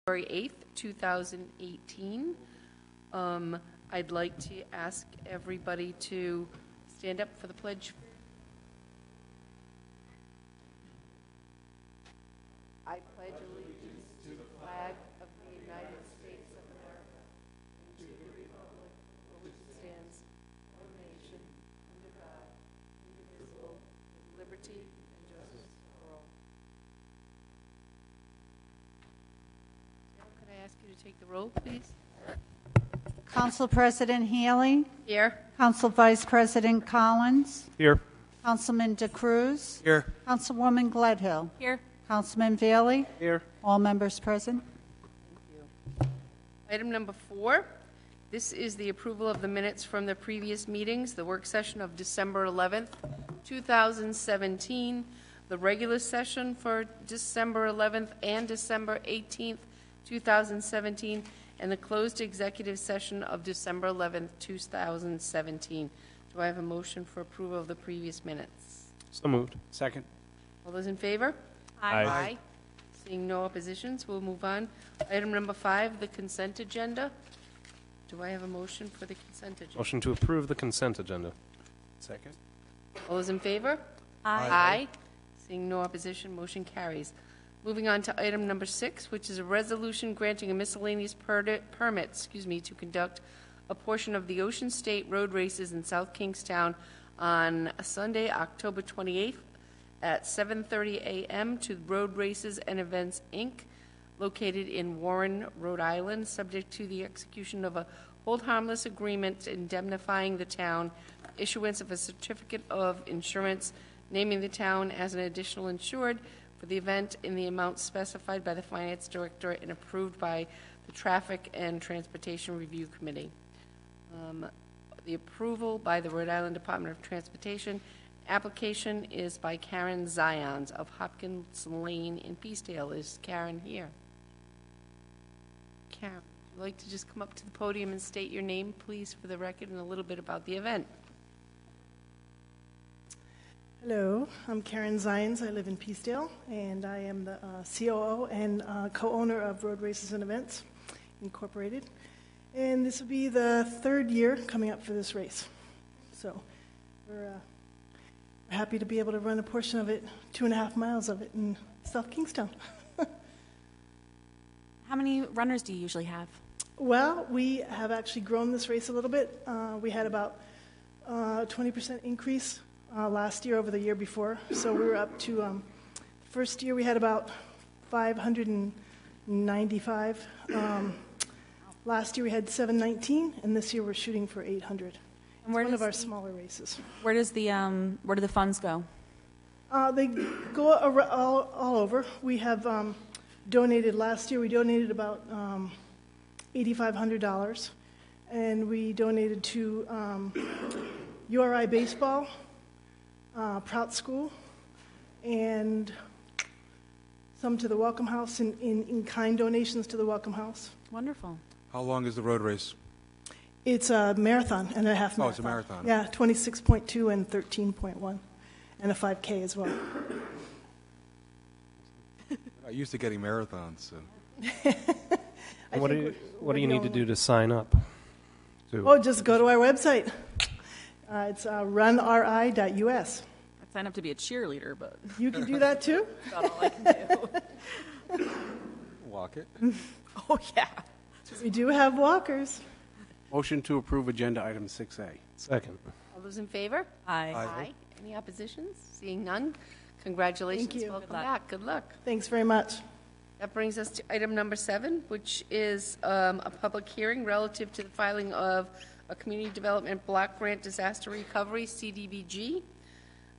February 8th, 2018. I'd like to ask everybody to stand up for the pledge. I pledge allegiance to the flag of the United States of America and to the republic for which it stands, one nation, under God, indivisible, with liberty and justice for all. Now, could I ask you to take the roll, please? Council President Healy. Here. Council Vice President Collins. Here. Councilman DeCruz. Here. Councilwoman Gledhill. Here. Councilman Bailey. Here. All members present. Thank you. Item number 4. This is the approval of the minutes from the previous meetings, the work session of December 11th, 2017, the regular session for December 11th and December 18th, 2017, and the closed executive session of December 11th, 2017. Do I have a motion for approval of the previous minutes? So moved. Second. All those in favor? Aye. Seeing no oppositions, we'll move on. Item number 5, the consent agenda. Do I have a motion for the consent agenda? Motion to approve the consent agenda. Second. All those in favor? Aye. Seeing no opposition, motion carries. Moving on to item number 6, which is a resolution granting a miscellaneous permit to conduct a portion of the Ocean State Road Races in South Kingstown on Sunday, October 28th at 7:30 a.m. to Road Races and Events, Inc., located in Warren, Rhode Island, subject to the execution of a hold harmless agreement indemnifying the town, issuance of a certificate of insurance naming the town as an additional insured for the event in the amount specified by the Finance Director and approved by the Traffic and Transportation Review Committee. The approval by the Rhode Island Department of Transportation. Application is by Karen Zions of Hopkins Lane in Peacedale. Is Karen here? Karen, would you like to just come up to the podium and state your name, please, for the record, and a little bit about the event? Hello, I'm Karen Zions. I live in Peacedale, and I am the COO and co-owner of Road Races and Events Incorporated. And this will be the 3rd year coming up for this race. So we're happy to be able to run a portion of it, 2.5 miles of it in South Kingstown. How many runners do you usually have? Well, we have actually grown this race a little bit. We had about 20% increase last year over the year before. So we were up to, first year we had about 595. Last year we had 719, and this year we're shooting for 800. And it's one of our smaller races. Where does the where do the funds go? They go all over. We have donated, last year we donated about $8,500, and we donated to URI Baseball, Prout School, and some to the Welcome House, in-kind donations to the Welcome House. Wonderful. How long is the road race? It's a marathon and a half marathon. Oh, it's a marathon. Yeah, 26.2 and 13.1, and a 5K as well. I'm used to getting marathons. So. What do you need to do to sign up? Oh, just go to our website. It's runri.us. I'd sign up to be a cheerleader, but You can do that too? that's not all I can do. Walk it. Oh, yeah. We do have walkers. Motion to approve agenda item 6A. Second. All those in favor? Aye. Any oppositions? Seeing none, congratulations. Thank you. Welcome Good luck. back. Good luck. Thanks very much. That brings us to item number 7, which is a public hearing relative to the filing of a Community Development Block Grant Disaster Recovery, CDBG,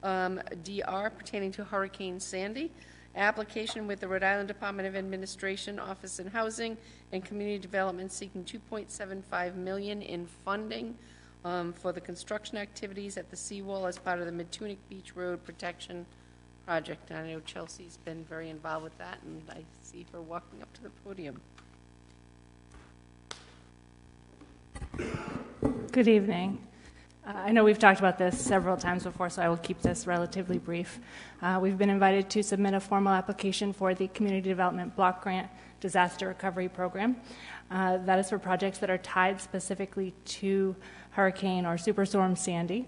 DR, pertaining to Hurricane Sandy. Application with the Rhode Island Department of Administration, Office and Housing, and Community Development seeking $2.75 million in funding for the construction activities at the seawall as part of the Mid-Tunic Beach Road Protection Project. And I know Chelsea's been very involved with that, and I see her walking up to the podium. Good evening. I know we've talked about this several times before, so I will keep this relatively brief. We've been invited to submit a formal application for the Community Development Block Grant Disaster Recovery Program. That is for projects that are tied specifically to Hurricane or Superstorm Sandy.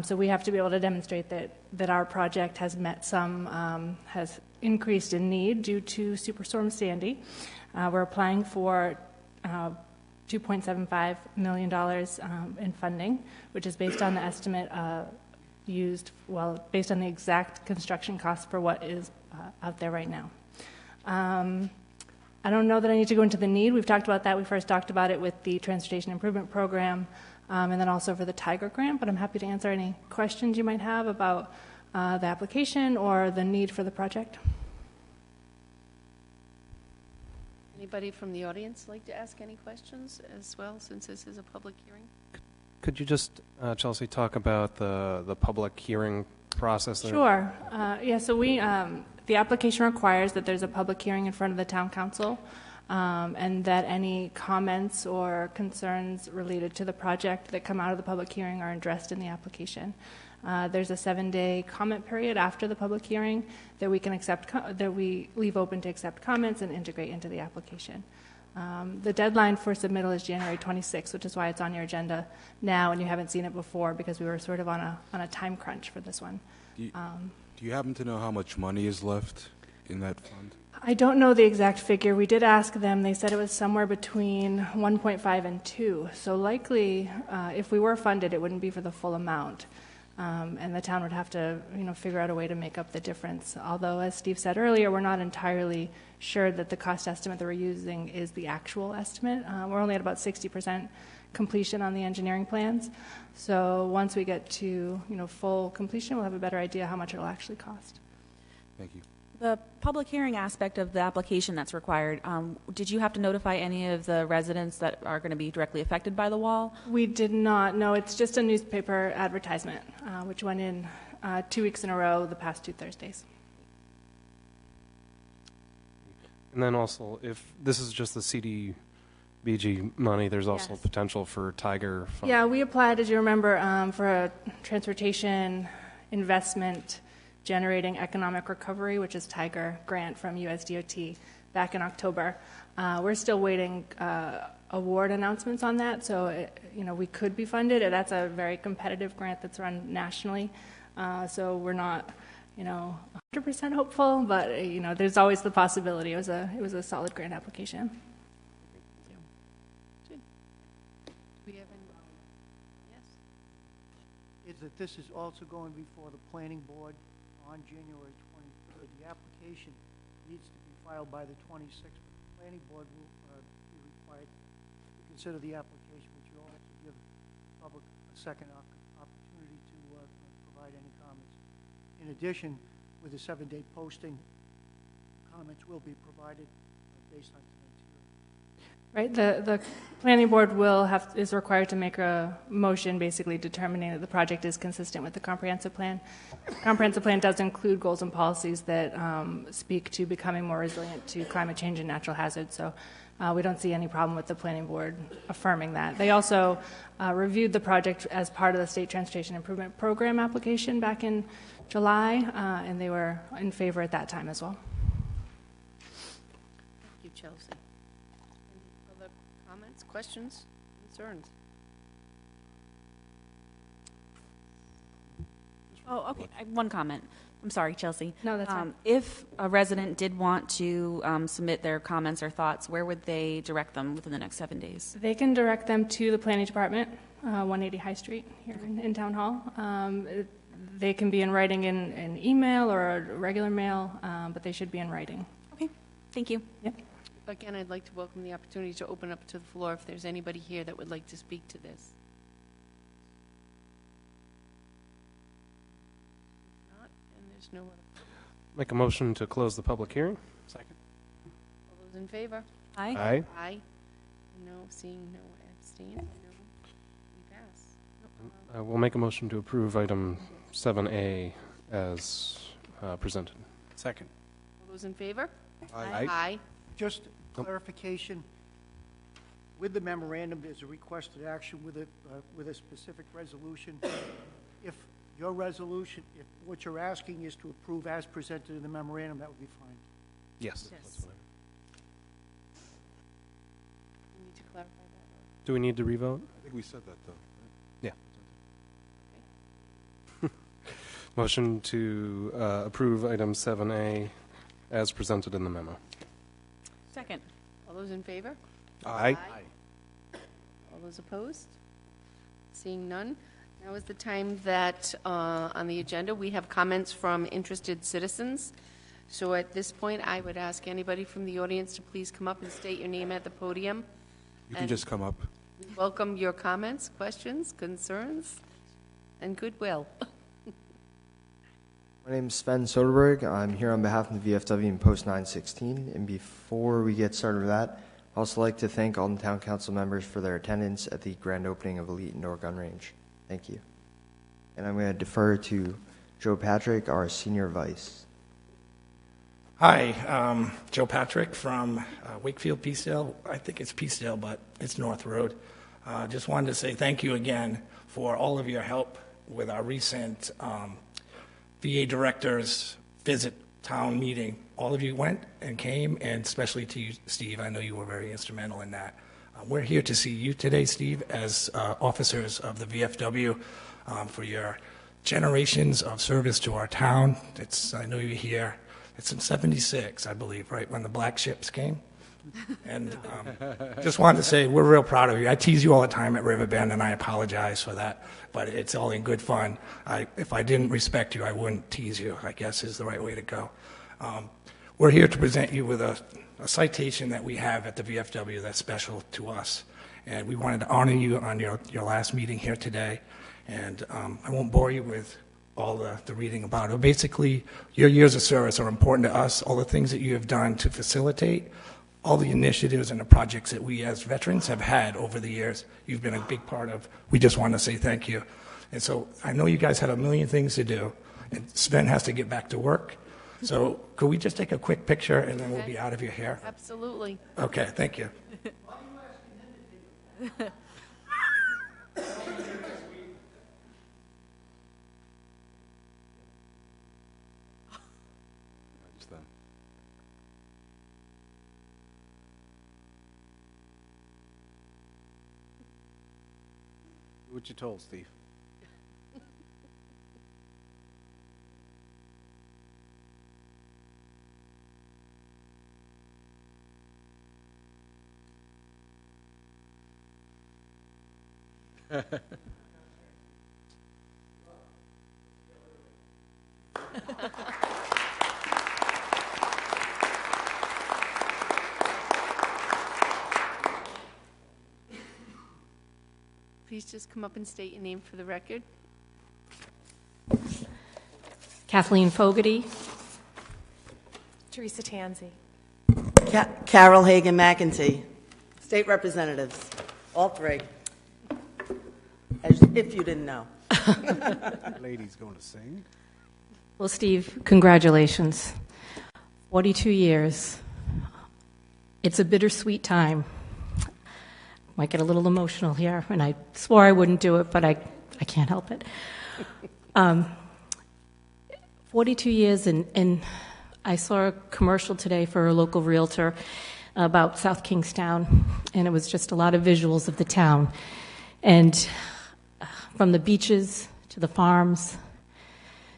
So we have to be able to demonstrate that our project has met has increased in need due to Superstorm Sandy. We're applying for $2.75 million in funding, which is based on the estimate based on the exact construction cost for what is out there right now. I don't know that I need to go into the need. We've talked about that. We first talked about it with the Transportation Improvement Program and then also for the Tiger Grant, but I'm happy to answer any questions you might have about the application or the need for the project. Anybody from the audience like to ask any questions as well, since this is a public hearing? Could you just, Chelsea, talk about the public hearing process? Sure. So the application requires that there's a public hearing in front of the town council, and that any comments or concerns related to the project that come out of the public hearing are addressed in the application. There's a 7-day comment period after the public hearing that we can that we leave open to accept comments and integrate into the application. The deadline for submittal is January 26th, which is why it's on your agenda now, and you haven't seen it before because we were sort of on a time crunch for this one. Do you happen to know how much money is left in that fund? I don't know the exact figure. We did ask them. They said it was somewhere between 1.5 and 2. So likely, if we were funded, it wouldn't be for the full amount. And the town would have to, figure out a way to make up the difference. Although, as Steve said earlier, we're not entirely sure that the cost estimate that we're using is the actual estimate. We're only at about 60% completion on the engineering plans. So once we get to, full completion, we'll have a better idea how much it'll actually cost. Thank you. The public hearing aspect of the application that's required, did you have to notify any of the residents that are going to be directly affected by the wall? We did not. No, it's just a newspaper advertisement, which went in 2 weeks in a row the past 2 Thursdays. And then also, if this is just the CDBG money, there's also Yes. potential for Tiger fund. Yeah, we applied, as you remember, for a transportation investment generating economic recovery, which is Tiger grant from USDOT back in October. We're still waiting award announcements on that, so we could be funded. That's a very competitive grant that's run nationally, so we're not 100% hopeful, but there's always the possibility. It was a solid grant application. Do we have any? Yes. Is that this is also going before the planning board on January 23rd. The application needs to be filed by the 26th, but the planning board will be required to consider the application, which will also give the public a second opportunity to provide any comments. In addition, with the 7-day posting, comments will be provided based on tonight's hearing. Right, the planning board is required to make a motion basically determining that the project is consistent with the comprehensive plan. The comprehensive plan does include goals and policies that speak to becoming more resilient to climate change and natural hazards, so we don't see any problem with the planning board affirming that. They also reviewed the project as part of the State Transportation Improvement Program application back in July, and they were in favor at that time as well. Thank you, Chelsea. Any other comments, questions, concerns? Oh, okay. I have one comment. I'm sorry, Chelsea. No, that's fine. If a resident did want to submit their comments or thoughts, where would they direct them within the next 7 days? They can direct them to the planning department, 180 High Street here in Town Hall. They can be in writing in an email or a regular mail, but they should be in writing. Okay, thank you. Yep. Again, I'd like to welcome the opportunity to open up to the floor if there's anybody here that would like to speak to this. If not, and there's no other. Make a motion to close the public hearing. Second. All those in favor? Aye. Aye. Aye. No, seeing no, abstain. No. We pass. We'll make a motion to approve item 7A as presented. Second. All those in favor? Aye. Aye. Just clarification, with the memorandum, there's a requested action with a specific resolution. If your resolution, if what you're asking is to approve as presented in the memorandum, that would be fine. Yes. Yes. That's fine. You need to clarify that. Do we need to revote? I think we said that, though. Yeah. Motion to approve item 7A as presented in the memo. Second. All those in favor? Aye. All those opposed? Seeing none, now is the time that on the agenda we have comments from interested citizens. So at this point, I would ask anybody from the audience to please come up and state your name at the podium. You can And just come up. we welcome your comments, questions, concerns, and goodwill. My name is Sven Soderberg. I'm here on behalf of the VFW and Post 916. And before we get started with that, I'd also like to thank all the town council members for their attendance at the grand opening of Elite Indoor Gun Range. Thank you. And I'm going to defer to Joe Patrick, our senior vice. Hi, Joe Patrick from Wakefield, Peacedale. I think it's Peacedale, but it's North Road. Just wanted to say thank you again for all of your help with our recent VA directors visit town meeting. All of you went and came, and especially to you, Steve. I know you were very instrumental in that. We're here to see you today, Steve, as officers of the VFW for your generations of service to our town. I know you're here. It's in '76, I believe, right, when the black ships came? And just wanted to say we're real proud of you. I tease you all the time at Riverbend, and I apologize for that, but it's all in good fun. If I didn't respect you, I wouldn't tease you, I guess is the right way to go. We're here to present you with a citation that we have at the VFW that's special to us, and we wanted to honor you on your last meeting here today, and I won't bore you with all the reading about it. Basically, your years of service are important to us, all the things that you have done to facilitate all the initiatives and the projects that we as veterans have had over the years. You've been a big part of. We just want to say thank you. And so I know you guys had a million things to do, and Sven has to get back to work. So could we just take a quick picture, and then we'll be out of your hair? Absolutely. Okay, thank you. Just then. Do what you're told, Steve. Please just come up and state your name for the record. Kathleen Fogarty. Teresa Tanzi. Carol Hagan McEntee. State representatives, all three. If you didn't know. Lady's going to sing. Well, Steve, congratulations. 42 years. It's a bittersweet time. Might get a little emotional here, and I swore I wouldn't do it, but I can't help it. 42 years, and I saw a commercial today for a local realtor about South Kingstown, and it was just a lot of visuals of the town. And from the beaches to the farms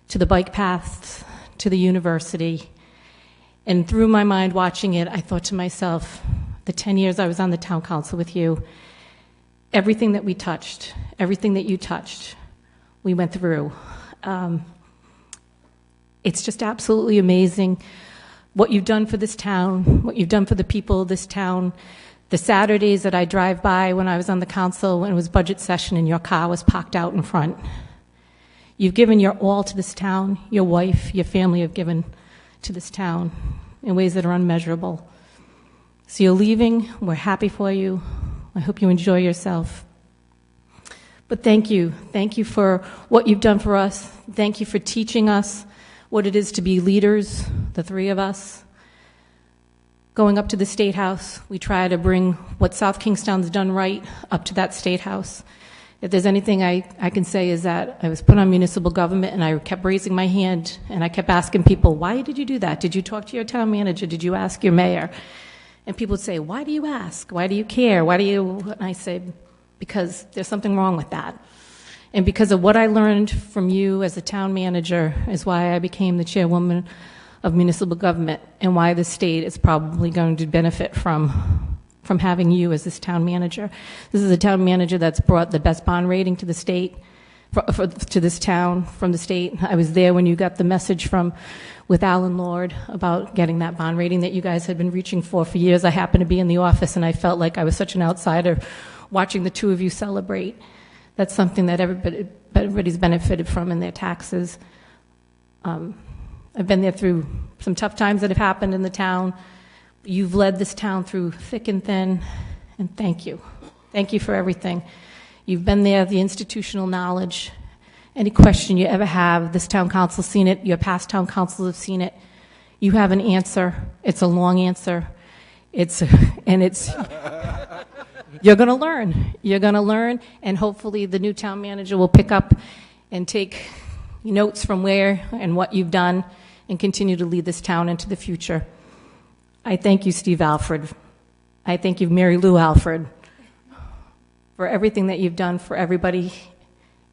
to the bike paths to the university, and through my mind watching it, I thought to myself, the 10 years I was on the town council with you, everything that we touched, everything that you touched, we went through. It's just absolutely amazing what you've done for this town, what you've done for the people of this town. The Saturdays that I drive by when I was on the council, when it was budget session and your car was parked out in front. You've given your all to this town. Your wife, your family have given to this town in ways that are unmeasurable. So you're leaving. We're happy for you. I hope you enjoy yourself. But thank you. Thank you for what you've done for us. Thank you for teaching us what it is to be leaders, the three of us. going up to the State House, we try to bring what South Kingstown's done right up to that State House. If there's anything I can say is that I was put on municipal government and I kept raising my hand and I kept asking people, why did you do that? Did you talk to your town manager? Did you ask your mayor? And people would say, why do you ask? Why do you care? Why do you? And I said, because there's something wrong with that. And because of what I learned from you as a town manager is why I became the chairwoman of municipal government and why the state is probably going to benefit from having you as this town manager. This is a town manager that's brought the best bond rating to the state, to this town from the state. I was there when you got the message with Alan Lord about getting that bond rating that you guys had been reaching for years. I happened to be in the office and I felt like I was such an outsider watching the two of you celebrate. That's something that everybody's benefited from in their taxes. I've been there through some tough times that have happened in the town. You've led this town through thick and thin, and thank you. Thank you for everything. You've been there, the institutional knowledge. Any question you ever have, this town council's seen it, your past town councils have seen it. You have an answer. It's a long answer. You're going to learn. You're going to learn, and hopefully the new town manager will pick up and take notes from where and what you've done and continue to lead this town into the future. I thank you, Steve Alford. I thank you, Mary Lou Alford, for everything that you've done for everybody,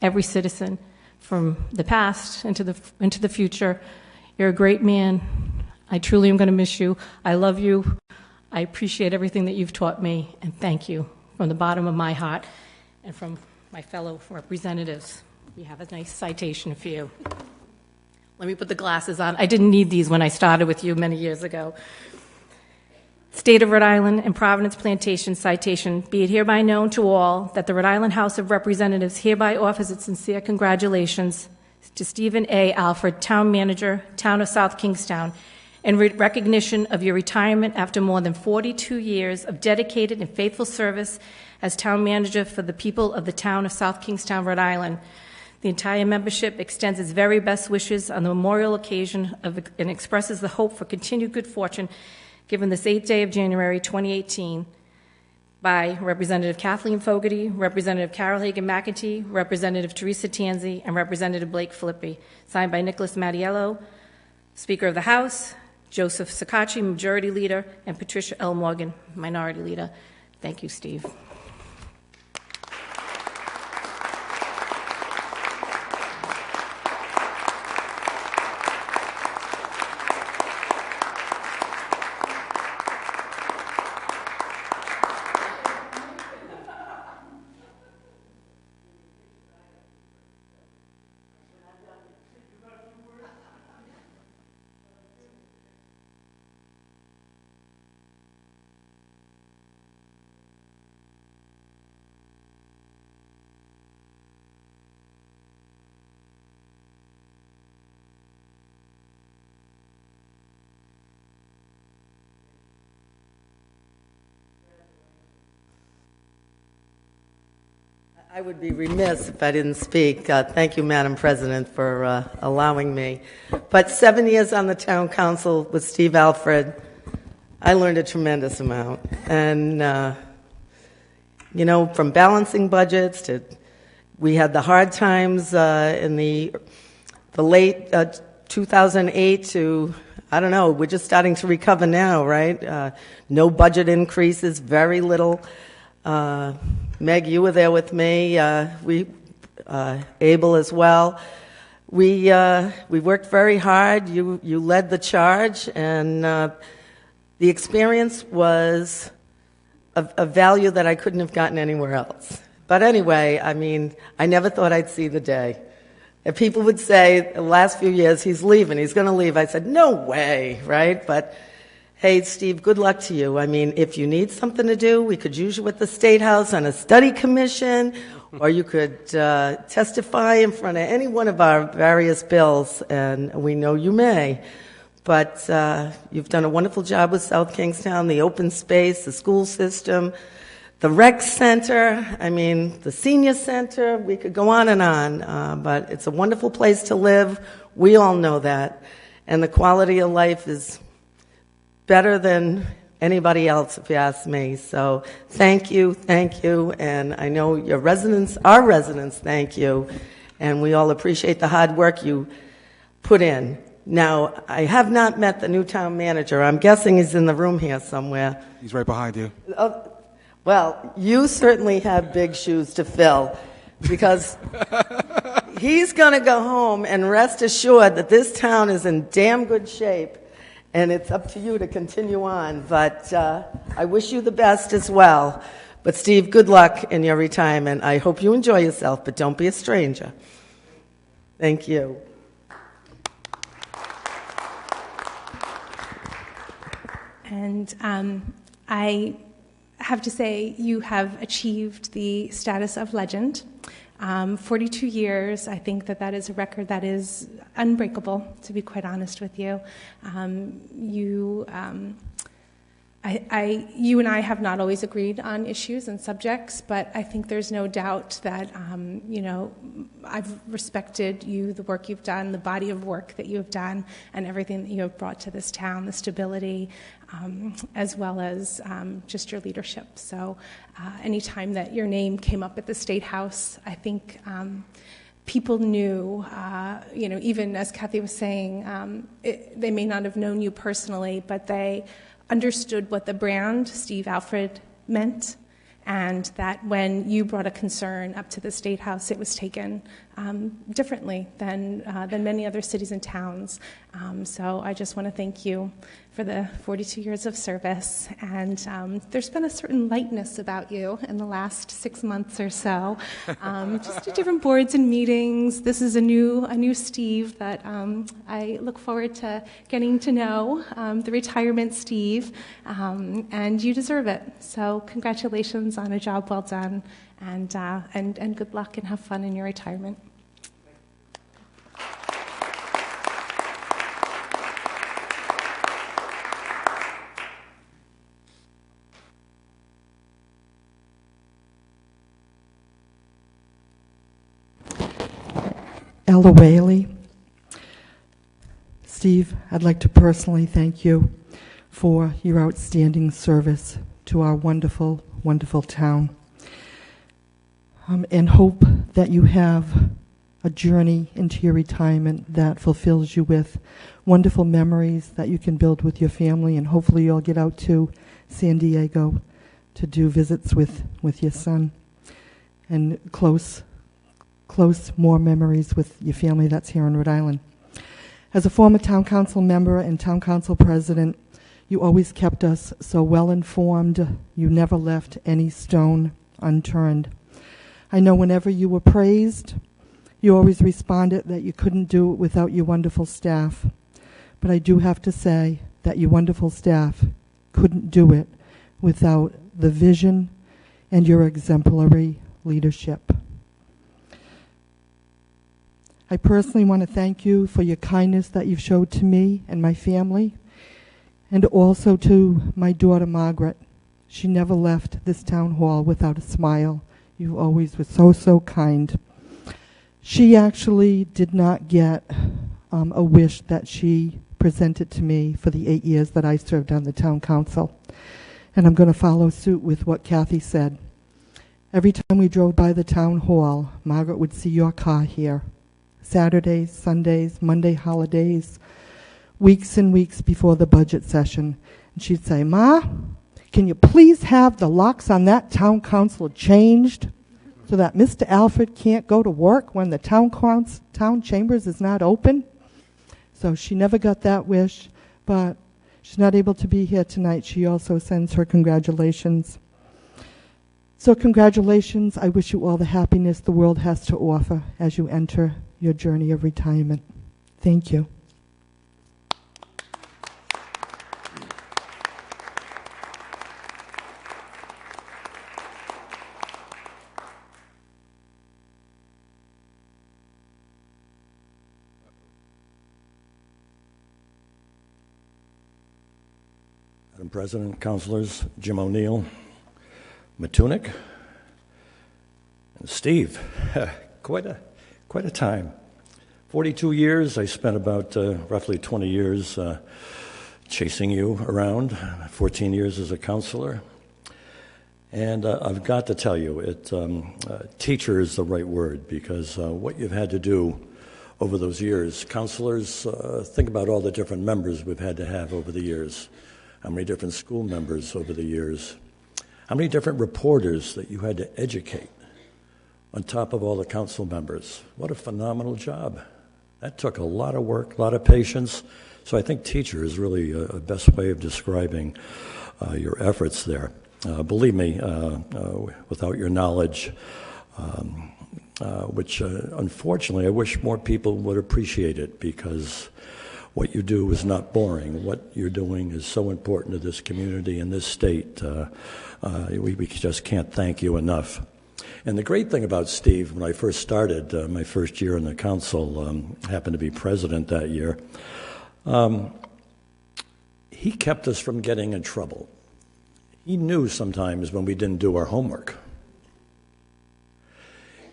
every citizen, from the past into the future. You're a great man. I truly am going to miss you. I love you. I appreciate everything that you've taught me, and thank you from the bottom of my heart and from my fellow representatives. We have a nice citation for you. Let me put the glasses on. I didn't need these when I started with you many years ago. State of Rhode Island and Providence Plantation citation. Be it hereby known to all that the Rhode Island House of Representatives hereby offers its sincere congratulations to Stephen A. Alford, Town Manager, Town of South Kingstown, in recognition of your retirement after more than 42 years of dedicated and faithful service as Town Manager for the people of the Town of South Kingstown, Rhode Island. The entire membership extends its very best wishes on the memorial occasion and expresses the hope for continued good fortune given this 8th day of January 2018 by Representative Kathleen Fogarty, Representative Carol Hagan McEntee, Representative Teresa Tanzi, and Representative Blake Filippi. Signed by Nicholas Mattiello, Speaker of the House, Joseph Sacacci, Majority Leader, and Patricia L. Morgan, Minority Leader. Thank you, Steve. I would be remiss if I didn't speak. Thank you, Madam President, for allowing me. But 7 years on the town council with Steve Alford, I learned a tremendous amount. And, from balancing budgets to, we had the hard times in the late 2008 to, I don't know, we're just starting to recover now, right? No budget increases, very little. Meg, you were there with me. Abel as well. We worked very hard. You led the charge, and the experience was a value that I couldn't have gotten anywhere else. But anyway, I never thought I'd see the day. If people would say, the last few years, he's leaving, he's going to leave, I said, no way, right? But hey, Steve, good luck to you. If you need something to do, we could use you at the State House on a study commission, or you could testify in front of any one of our various bills, and we know you may. But you've done a wonderful job with South Kingstown, the open space, the school system, the rec center, the senior center. We could go on and on, but it's a wonderful place to live. We all know that. And the quality of life is better than anybody else, if you ask me. So thank you, and I know your residents, our residents, thank you, and we all appreciate the hard work you put in. Now, I have not met the new town manager. I'm guessing he's in the room here somewhere. He's right behind you. Well, you certainly have big shoes to fill, because he's going to go home and rest assured that this town is in damn good shape, and it's up to you to continue on. But I wish you the best as well. But Steve, good luck in your retirement. I hope you enjoy yourself, but don't be a stranger. Thank you. And I have to say, you have achieved the status of legend. 42 years, I think that is a record that is unbreakable, to be quite honest with you. You and I have not always agreed on issues and subjects, but I think there's no doubt that, I've respected you, the work you've done, the body of work that you have done, and everything that you have brought to this town, the stability, as well as just your leadership. So anytime that your name came up at the State House, I think people knew, even as Kathy was saying, they may not have known you personally, but they understood what the brand Steve Alfred meant, and that when you brought a concern up to the State House, it was taken differently than many other cities and towns. So I just want to thank you for the 42 years of service, and there's been a certain lightness about you in the last 6 months or so, just at different boards and meetings. This is a new Steve that I look forward to getting to know, the retirement Steve, and you deserve it. So congratulations on a job well done, and good luck and have fun in your retirement. Ella Whaley. Steve, I'd like to personally thank you for your outstanding service to our wonderful, wonderful town, and hope that you have a journey into your retirement that fulfills you with wonderful memories that you can build with your family, and hopefully you'll get out to San Diego to do visits with your son, and close more memories with your family that's here in Rhode Island. As a former town council member and town council president, you always kept us so well informed. You never left any stone unturned. I know whenever you were praised, you always responded that you couldn't do it without your wonderful staff. But I do have to say that your wonderful staff couldn't do it without the vision and your exemplary leadership. I personally want to thank you for your kindness that you've showed to me and my family, and also to my daughter, Margaret. She never left this town hall without a smile. You always were so kind. She actually did not get a wish that she presented to me for the 8 years that I served on the town council. And I'm going to follow suit with what Kathy said. Every time we drove by the town hall, Margaret would see your car here. Saturdays, Sundays, Monday holidays, weeks and weeks before the budget session. And she'd say, "Ma, can you please have the locks on that town council changed so that Mr. Alfred can't go to work when the town chambers is not open?" So she never got that wish, but she's not able to be here tonight. She also sends her congratulations. So congratulations. I wish you all the happiness the world has to offer as you enter your journey of retirement. Thank you. Madam President, councilors, Jim O'Neill, Matunik, and Steve. Quite a time. 42 years. I spent about roughly 20 years chasing you around, 14 years as a counselor. And I've got to tell you, teacher is the right word, because what you've had to do over those years, counselors, think about all the different members we've had to have over the years, how many different school members over the years, how many different reporters that you had to educate on top of all the council members. What a phenomenal job. That took a lot of work, a lot of patience. So I think teacher is really a best way of describing your efforts there. Believe me, without your knowledge, which unfortunately I wish more people would appreciate it, because what you do is not boring. What you're doing is so important to this community and this state. We just can't thank you enough. And the great thing about Steve, when I first started, my first year in the council, happened to be president that year, he kept us from getting in trouble. He knew sometimes when we didn't do our homework.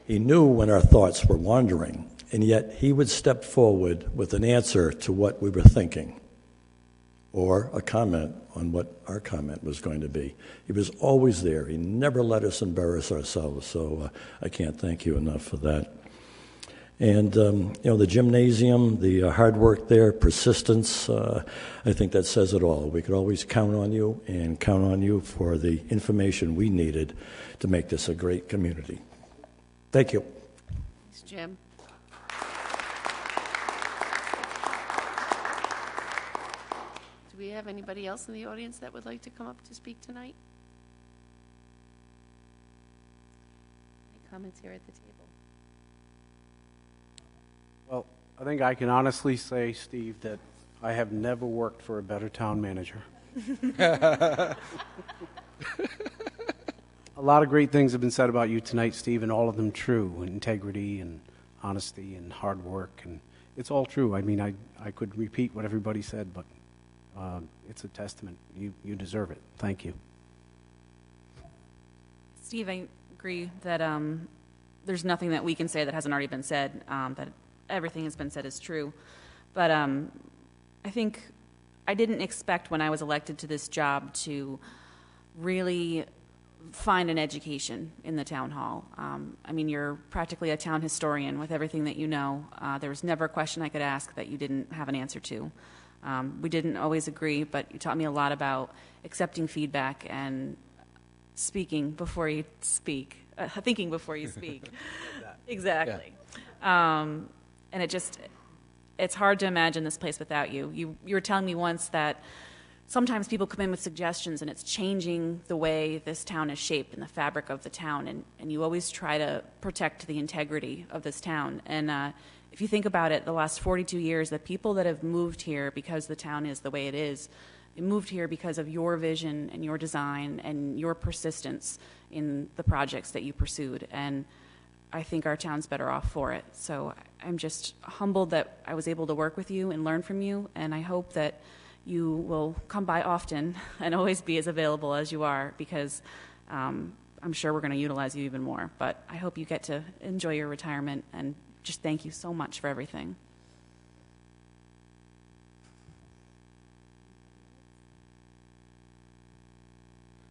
He knew when our thoughts were wandering, and yet he would step forward with an answer to what we were thinking, or a comment on what our comment was going to be. He was always there. He never let us embarrass ourselves, so I can't thank you enough for that. And, the gymnasium, the hard work there, persistence, I think that says it all. We could always count on you and count on you for the information we needed to make this a great community. Thank you. Thanks, Jim. Do we have anybody else in the audience that would like to come up to speak tonight? Any comments here at the table? Well, I think I can honestly say, Steve, that I have never worked for a better town manager. A lot of great things have been said about you tonight, Steve, and all of them true. Integrity and honesty and hard work, and it's all true. I mean, I could repeat what everybody said, but it's a testament. You deserve it. Thank you. Steve, I agree that there's nothing that we can say that hasn't already been said, that everything has been said is true. But I think I didn't expect when I was elected to this job to really find an education in the town hall. I mean, you're practically a town historian with everything that you know. There was never a question I could ask that you didn't have an answer to. We didn't always agree, but you taught me a lot about accepting feedback and speaking before you speak, thinking before you speak. Exactly. Yeah. And it's hard to imagine this place without you. You were telling me once that sometimes people come in with suggestions and it's changing the way this town is shaped and the fabric of the town, and you always try to protect the integrity of this town. And if you think about it, the last 42 years, the people that have moved here because the town is the way it is, they moved here because of your vision and your design and your persistence in the projects that you pursued. And I think our town's better off for it. So I'm just humbled that I was able to work with you and learn from you, and I hope that you will come by often and always be as available as you are, because I'm sure we're going to utilize you even more. But I hope you get to enjoy your retirement, and just thank you so much for everything.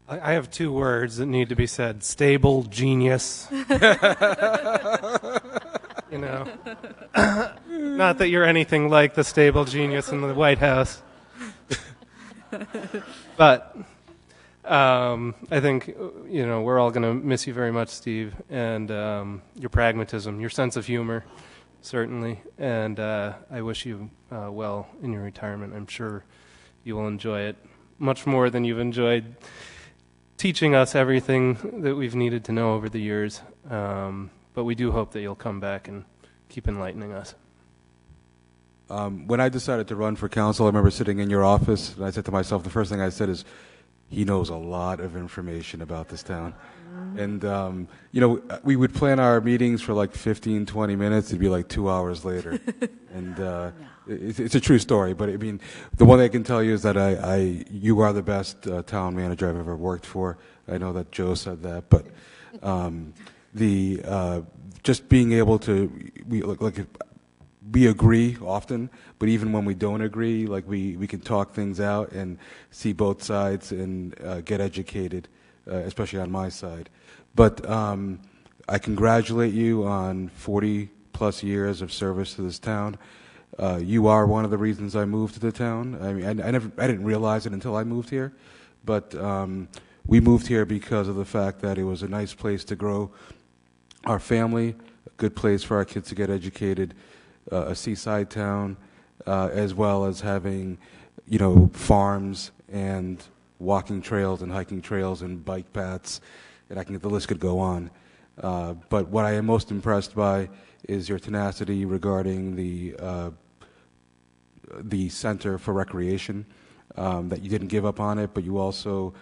I have two words that need to be said: stable genius. You know, not that you're anything like the stable genius in the White House, but I think, we're all going to miss you very much, Steve, and your pragmatism, your sense of humor, certainly, and I wish you well in your retirement. I'm sure you will enjoy it much more than you've enjoyed teaching us everything that we've needed to know over the years. But we do hope that you'll come back and keep enlightening us. When I decided to run for council, I remember sitting in your office, and I said to myself, the first thing I said is, he knows a lot of information about this town. And, we would plan our meetings for like 15, 20 minutes. It'd be like 2 hours later. And it's a true story. But, I mean, the one thing I can tell you is that you are the best town manager I've ever worked for. I know that Joe said that. But just being able to, we agree often, but even when we don't agree, like we can talk things out and see both sides and get educated, especially on my side. But I congratulate you on 40 plus years of service to this town. You are one of the reasons I moved to the town. I mean, I didn't realize it until I moved here, but we moved here because of the fact that it was a nice place to grow our family, a good place for our kids to get educated, a seaside town, as well as having, farms and walking trails and hiking trails and bike paths, and the list could go on. But what I am most impressed by is your tenacity regarding the Center for Recreation, that you didn't give up on it, but you also,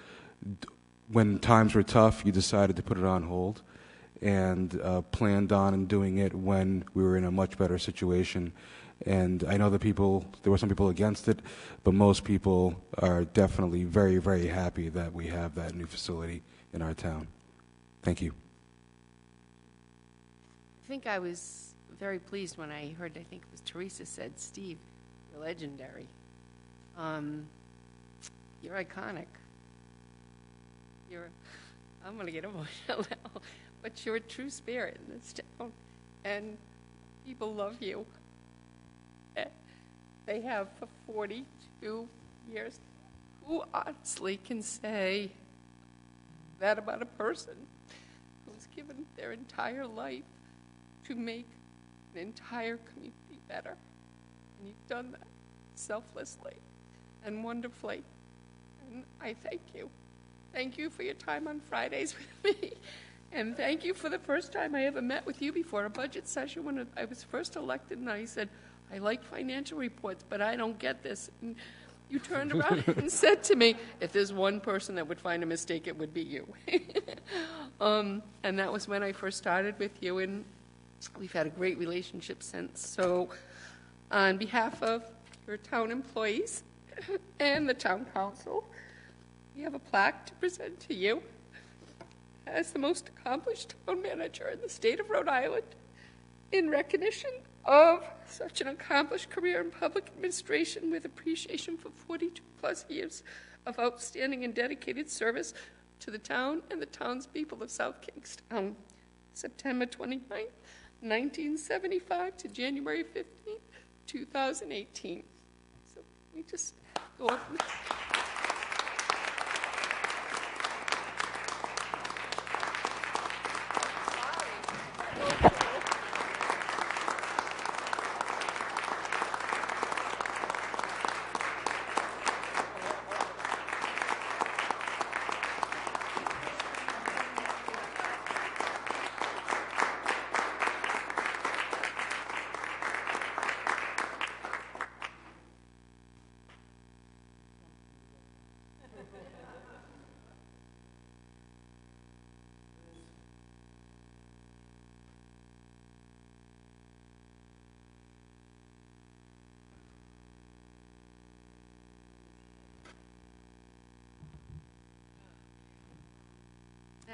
when times were tough, you decided to put it on hold and planned on and doing it when we were in a much better situation. And I know there were some people against it, but most people are definitely very, very happy that we have that new facility in our town. Thank you. I think I was very pleased when I heard, I think it was Teresa said, Steve, you're legendary. You're iconic. I'm going to get emotional now, but you're a true spirit in this town, and people love you. They have for 42 years. Who honestly can say that about a person who's given their entire life to make an entire community better? And you've done that selflessly and wonderfully. And I thank you. Thank you for your time on Fridays with me. And thank you for the first time I ever met with you before a budget session when I was first elected, and I said, I like financial reports, but I don't get this. And you turned around and said to me, if there's one person that would find a mistake, it would be you. And that was when I first started with you, and we've had a great relationship since. So on behalf of your town employees and the town council, we have a plaque to present to you as the most accomplished town manager in the state of Rhode Island in recognition of such an accomplished career in public administration with appreciation for 42 plus years of outstanding and dedicated service to the town and the townspeople of South Kingstown. September 29th, 1975 to January 15th, 2018. So we just go up.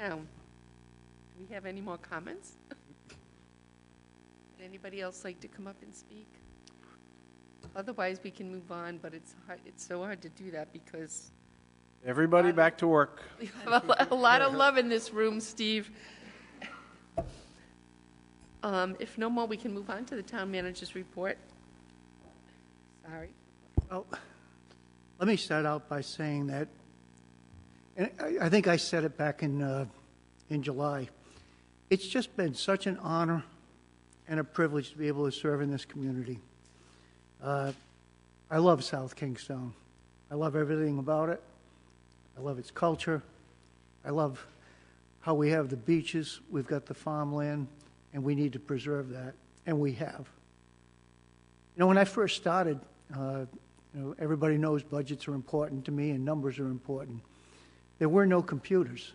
Now, do we have any more comments? Would anybody else like to come up and speak? Otherwise, we can move on, but it's hard, it's so hard to do that because Everybody back to work. we have a lot of love in this room, Steve. If no more, we can move on to the town manager's report. Sorry. Well, let me start out by saying that, and I think I said it back in July, it's just been such an honor and a privilege to be able to serve in this community. I love South Kingstown. I love everything about it. I love its culture. I love how we have the beaches, we've got the farmland, and we need to preserve that, and we have. You know, when I first started, everybody knows budgets are important to me and numbers are important. There were no computers,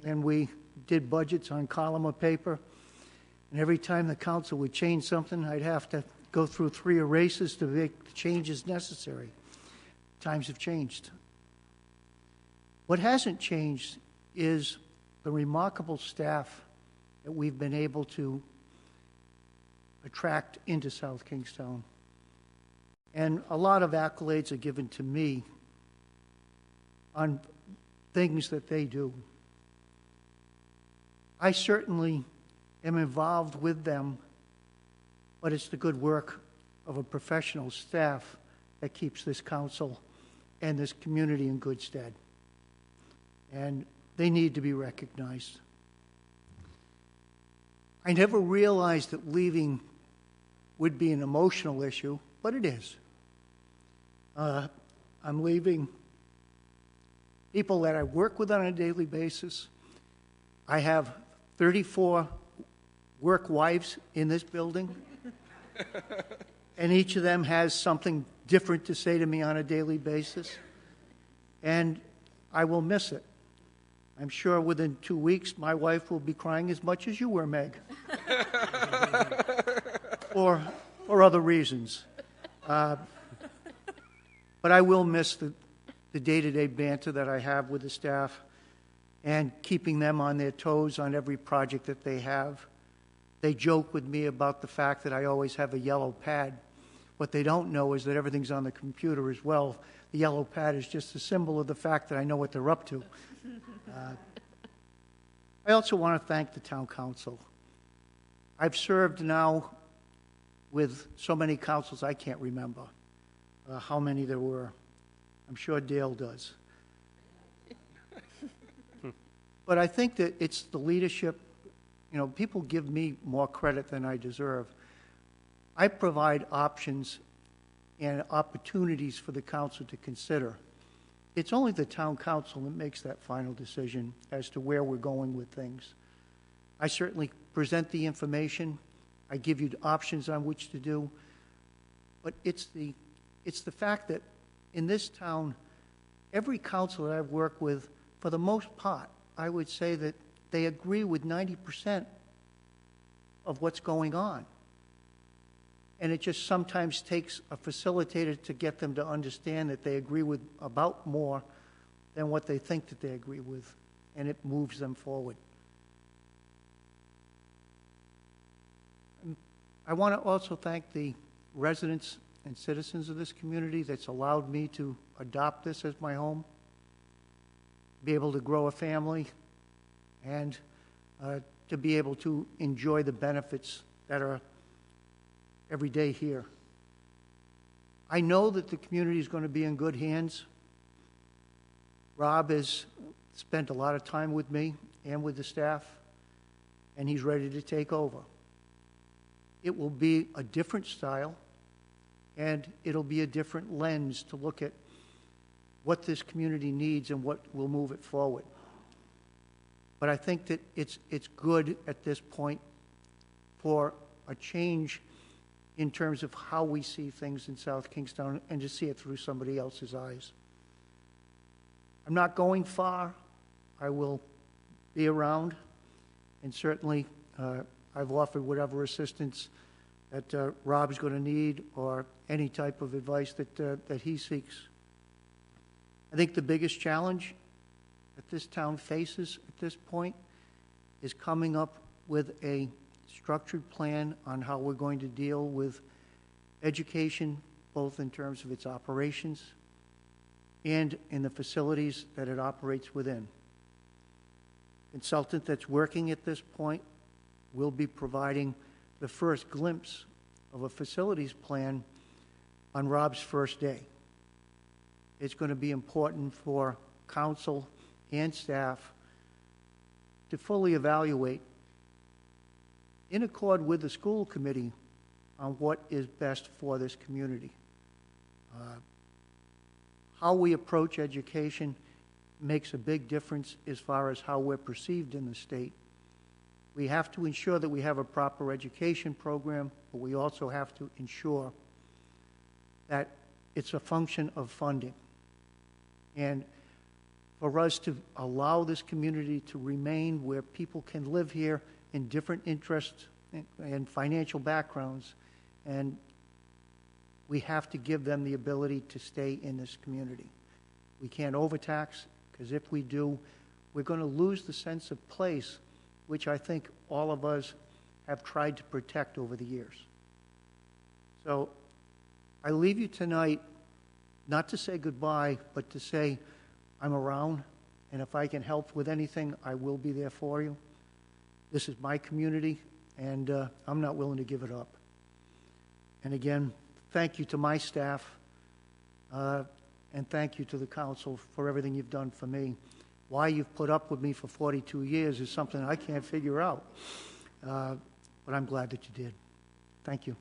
and we did budgets on column of paper, and every time the council would change something, I'd have to go through 3 erases to make the changes necessary. Times have changed. What hasn't changed is the remarkable staff that we've been able to attract into South Kingstown. And a lot of accolades are given to me on things that they do. I certainly am involved with them, but it's the good work of a professional staff that keeps this council and this community in good stead. And they need to be recognized. I never realized that leaving would be an emotional issue, but it is. I'm leaving people that I work with on a daily basis. I have 34 work wives in this building, and each of them has something different to say to me on a daily basis, and I will miss it. I'm sure within 2 weeks, my wife will be crying as much as you were, Meg, or other reasons. But I will miss the day-to-day banter that I have with the staff and keeping them on their toes on every project that they have. They joke with me about the fact that I always have a yellow pad. What they don't know is that everything's on the computer as well. The yellow pad is just a symbol of the fact that I know what they're up to. I also want to thank the town council. I've served now with so many councils I can't remember how many there were. I'm sure Dale does. But I think that it's the leadership. You know, people give me more credit than I deserve. I provide options and opportunities for the council to consider. It's only the town council that makes that final decision as to where we're going with things. I certainly present the information. I give you options on which to do. But it's the fact that in this town, every council that I've worked with, for the most part, I would say that they agree with 90% of what's going on. And it just sometimes takes a facilitator to get them to understand that they agree with about more than what they think that they agree with, and it moves them forward. I want to also thank the residents and citizens of this community that's allowed me to adopt this as my home, be able to grow a family, and to be able to enjoy the benefits that are every day here. I know that the community is going to be in good hands. Rob has spent a lot of time with me and with the staff, and he's ready to take over. It will be a different style, and it'll be a different lens to look at what this community needs and what will move it forward. But I think that it's good at this point for a change in terms of how we see things in South Kingstown and to see it through somebody else's eyes. I'm not going far. I will be around, and certainly I've offered whatever assistance that Rob's going to need or any type of advice that he seeks. I think the biggest challenge that this town faces at this point is coming up with a structured plan on how we're going to deal with education, both in terms of its operations and in the facilities that it operates within. Consultant that's working at this point will be providing the first glimpse of a facilities plan on Rob's first day. It's going to be important for council and staff to fully evaluate, in accord with the school committee, on what is best for this community. How we approach education makes a big difference as far as how we're perceived in the state. We have to ensure that we have a proper education program, but we also have to ensure that it's a function of funding. And for us to allow this community to remain where people can live here in different interests and financial backgrounds, and we have to give them the ability to stay in this community. We can't overtax, because if we do, we're going to lose the sense of place, which I think all of us have tried to protect over the years. So I leave you tonight not to say goodbye, but to say I'm around, and if I can help with anything, I will be there for you. This is my community, and I'm not willing to give it up. And again, thank you to my staff, and thank you to the council for everything you've done for me. Why you've put up with me for 42 years is something I can't figure out, but I'm glad that you did. Thank you.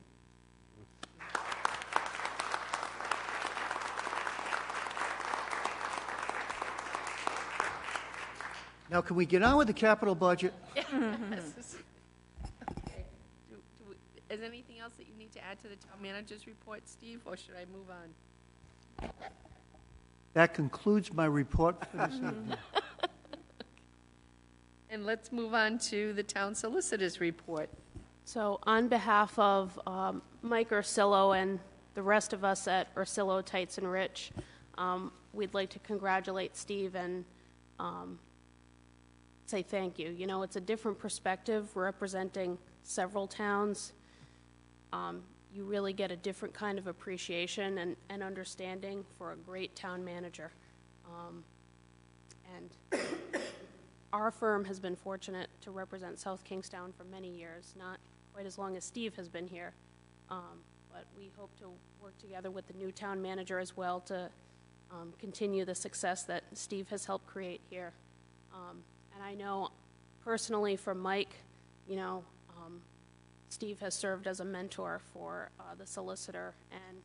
Now, can we get on with the capital budget? Yes. Okay. Is anything else that you need to add to the town manager's report, Steve, or should I move on? That concludes my report for this evening. And let's move on to the town solicitor's report. So on behalf of Mike Ursillo and the rest of us at Ursillo, Tights and Rich, we'd like to congratulate Steve and say thank you. You know, it's a different perspective representing several towns. You really get a different kind of appreciation and understanding for a great town manager. And our firm has been fortunate to represent South Kingstown for many years, not quite as long as Steve has been here. But we hope to work together with the new town manager as well to continue the success that Steve has helped create here. And I know personally for Mike, you know, Steve has served as a mentor for the solicitor, and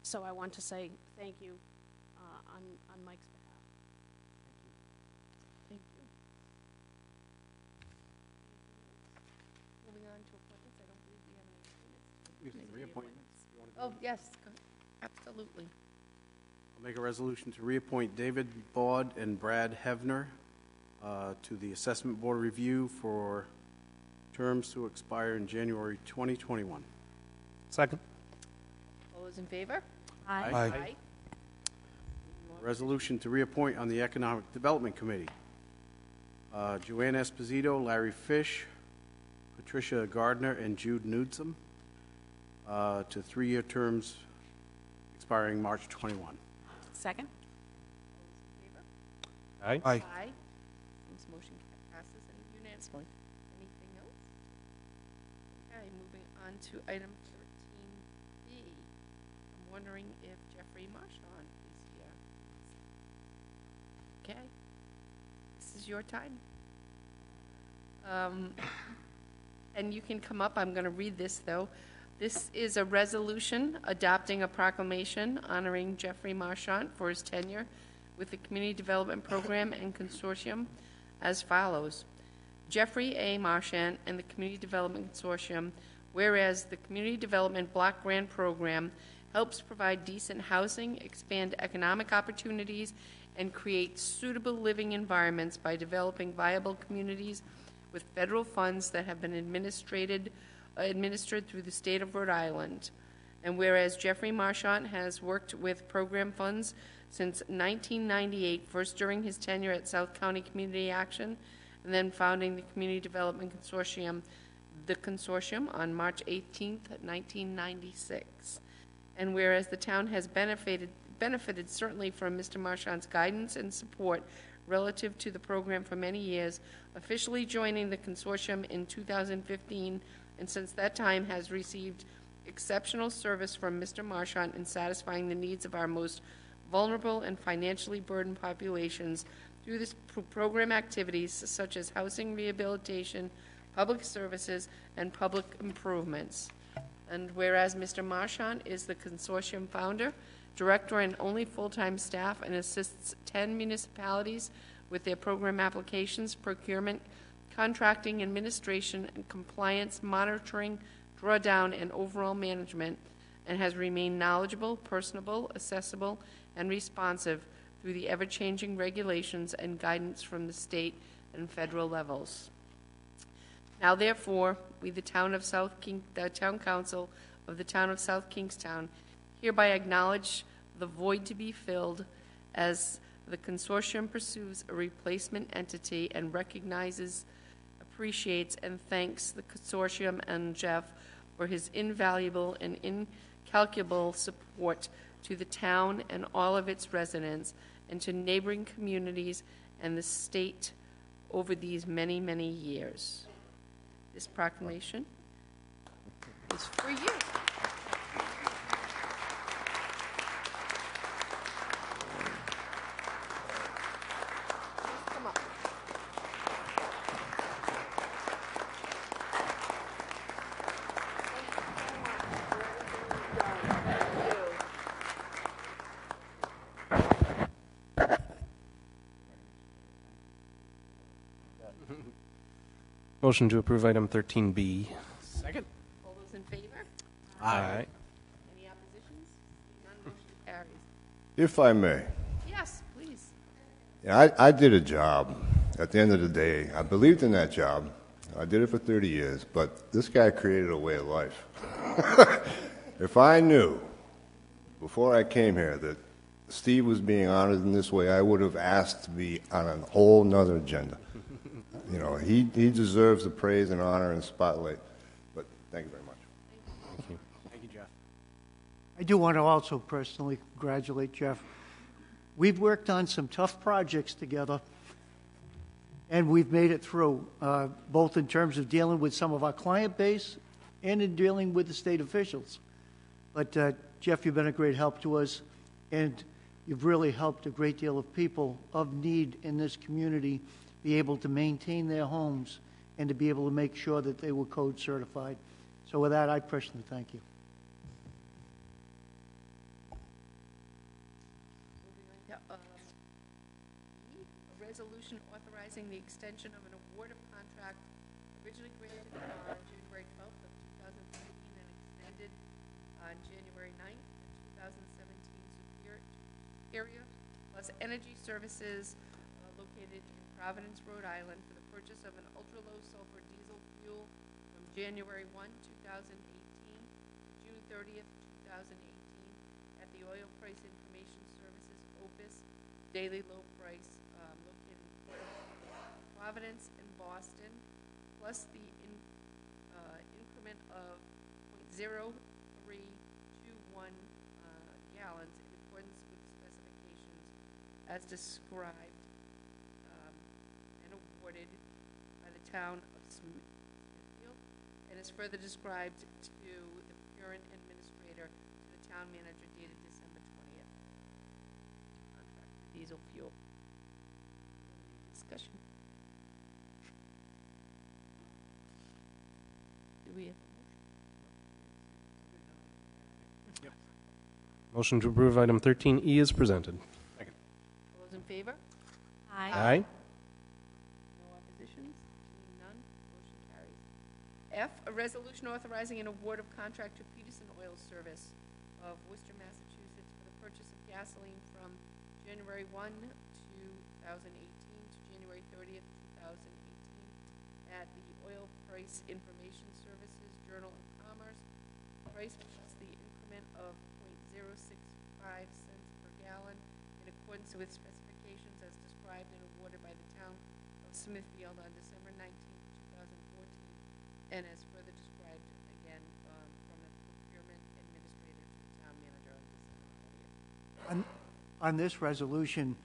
so I want to say thank you on Mike's behalf. Thank you. Moving on to appointments, I don't believe we have any appointments. Oh, yes, absolutely. I'll make a resolution to reappoint David Baud and Brad Hevner to the Assessment Board Review for terms to expire in January 2021. Second. All those in favor? Aye. Aye. Resolution to reappoint on the Economic Development Committee. Joanne Esposito, Larry Fish, Patricia Gardner, and Jude Newsom to 3-year terms expiring March 21. Second. Aye. Aye. Aye. This motion passes unanimously. Anything else? Okay, moving on to item 13B. I'm wondering if Jeffrey Marchand is here. Okay. This is your time. And you can come up. I'm going to read this, though. This is a resolution adopting a proclamation honoring Jeffrey Marchand for his tenure with the Community Development Program and Consortium as follows. Jeffrey A. Marchand and the Community Development Consortium, whereas the Community Development Block Grant Program helps provide decent housing, expand economic opportunities, and create suitable living environments by developing viable communities with federal funds that have been administered through the state of Rhode Island. And whereas Jeffrey Marchand has worked with program funds since 1998, first during his tenure at South County Community Action, and then founding the Community Development Consortium, on March 18th, 1996. And whereas the town has benefited certainly from Mr. Marchand's guidance and support relative to the program for many years, officially joining the consortium in 2015, and since that time has received exceptional service from Mr. Marchand in satisfying the needs of our most vulnerable and financially burdened populations through this program activities such as housing rehabilitation, public services, and public improvements. And whereas Mr. Marchand is the consortium founder, director, and only full-time staff, and assists 10 municipalities with their program applications, procurement, contracting, administration, and compliance, monitoring, drawdown, and overall management, and has remained knowledgeable, personable, accessible, and responsive through the ever-changing regulations and guidance from the state and federal levels. Now, therefore, we, the town council of the town of South Kingstown, hereby acknowledge the void to be filled as the consortium pursues a replacement entity and recognizes, appreciates, and thanks the consortium and Jeff for his invaluable and incalculable support to the town and all of its residents, and to neighboring communities and the state over these many, many years. This proclamation is for you. Come up. Motion to approve item 13B. Second. All those in favor? Aye. Any oppositions? None, motion carries. If I may. Yes, please. Yeah, I did a job. At the end of the day, I believed in that job. I did it for 30 years, but this guy created a way of life. If I knew before I came here that Steve was being honored in this way, I would have asked to be on a whole nother agenda. You know, he deserves the praise and honor and spotlight. But thank you very much. Thank you. Thank you, Jeff. I do want to also personally congratulate Jeff. We've worked on some tough projects together, and we've made it through, both in terms of dealing with some of our client base and in dealing with the state officials. But Jeff, you've been a great help to us, and you've really helped a great deal of people of need in this community be able to maintain their homes and to be able to make sure that they were code certified. So with that, I personally thank you. Moving on to E, a resolution authorizing the extension of an award of contract originally granted on January 12th of 2013 and extended on January 9th of 2017 Superior Plus Energy Services located in Providence, Rhode Island, for the purchase of an ultra-low sulfur diesel fuel from January 1, 2018 to June 30th, 2018 at the Oil Price Information Services Opus Daily Low Price located in Providence and Boston, plus the increment of 0.0321 gallons in accordance with specifications as described awarded by the town of Smithfield, and is further described to the procurement administrator to the town manager dated December 20th. Contract for diesel fuel. Discussion. Do we have a motion? Yep. Motion to approve item 13E is presented. Second. All those in favor? Aye. No oppositions? Seeing none, motion carries. F, a resolution authorizing an award of contract to Peterson Oil Service of Worcester, Massachusetts for the purchase of gasoline from January 1, 2018 to January 30th, 2018 at the Oil Price Information Services Journal of Commerce. Price plus the increment of 0.065 cents per gallon in accordance with specifications as described and awarded by the town of Smithfield on December 19th, 2014, and as further described again from the procurement administrator to the town manager on December 20th. On this resolution,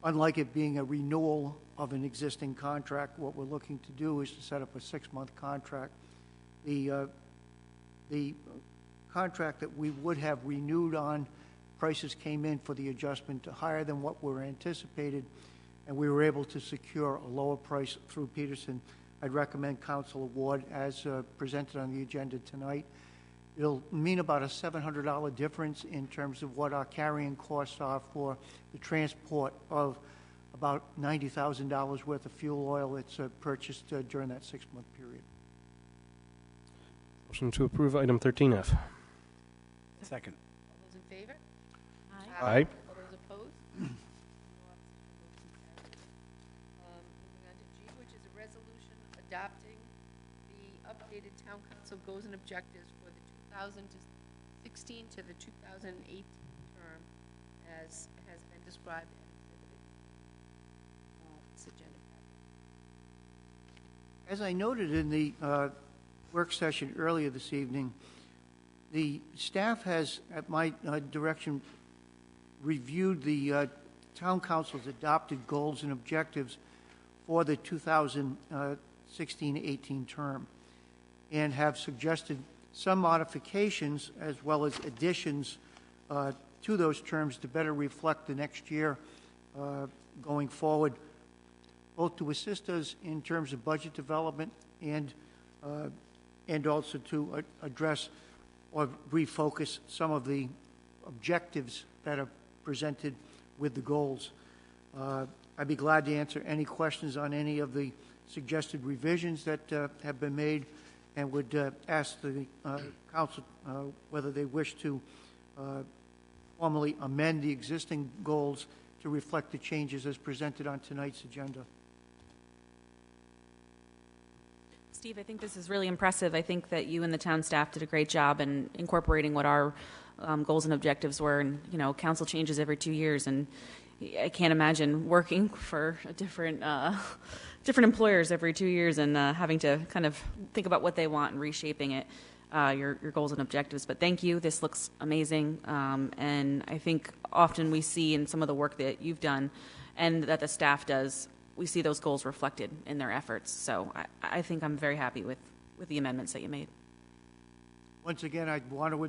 unlike it being a renewal of an existing contract, what we're looking to do is to set up a 6-month contract. The contract that we would have renewed on, prices came in for the adjustment to higher than what were anticipated, and we were able to secure a lower price through Peterson. I'd recommend council award as presented on the agenda tonight. It'll mean about a $700 difference in terms of what our carrying costs are for the transport of about $90,000 worth of fuel oil that's purchased during that 6-month period. Motion to approve item 13F. Second. All those in favor? Aye. All those opposed? No opposition, motion carries. Moving on to G, which is a resolution adopting the updated town council goals and objectives for the 2016 to the 2018 term as has been described and exhibited. This agenda packet. As I noted in the work session earlier this evening. The staff has, at my direction, reviewed the Town Council's adopted goals and objectives for the 2016-18 term and have suggested some modifications as well as additions to those terms to better reflect the next year going forward, both to assist us in terms of budget development and also to address or refocus some of the objectives that are presented with the goals. I'd be glad to answer any questions on any of the suggested revisions that have been made, and would ask the council whether they wish to formally amend the existing goals to reflect the changes as presented on tonight's agenda. Steve, I think this is really impressive. I think that you and the town staff did a great job in incorporating what our goals and objectives were. And, you know, council changes every 2 years, and I can't imagine working for a different employers every 2 years and having to kind of think about what they want and reshaping it, your goals and objectives. But thank you. This looks amazing. And I think often we see in some of the work that you've done and that the staff does, we see those goals reflected in their efforts. So I think I'm very happy with the amendments that you made. Once again, I want to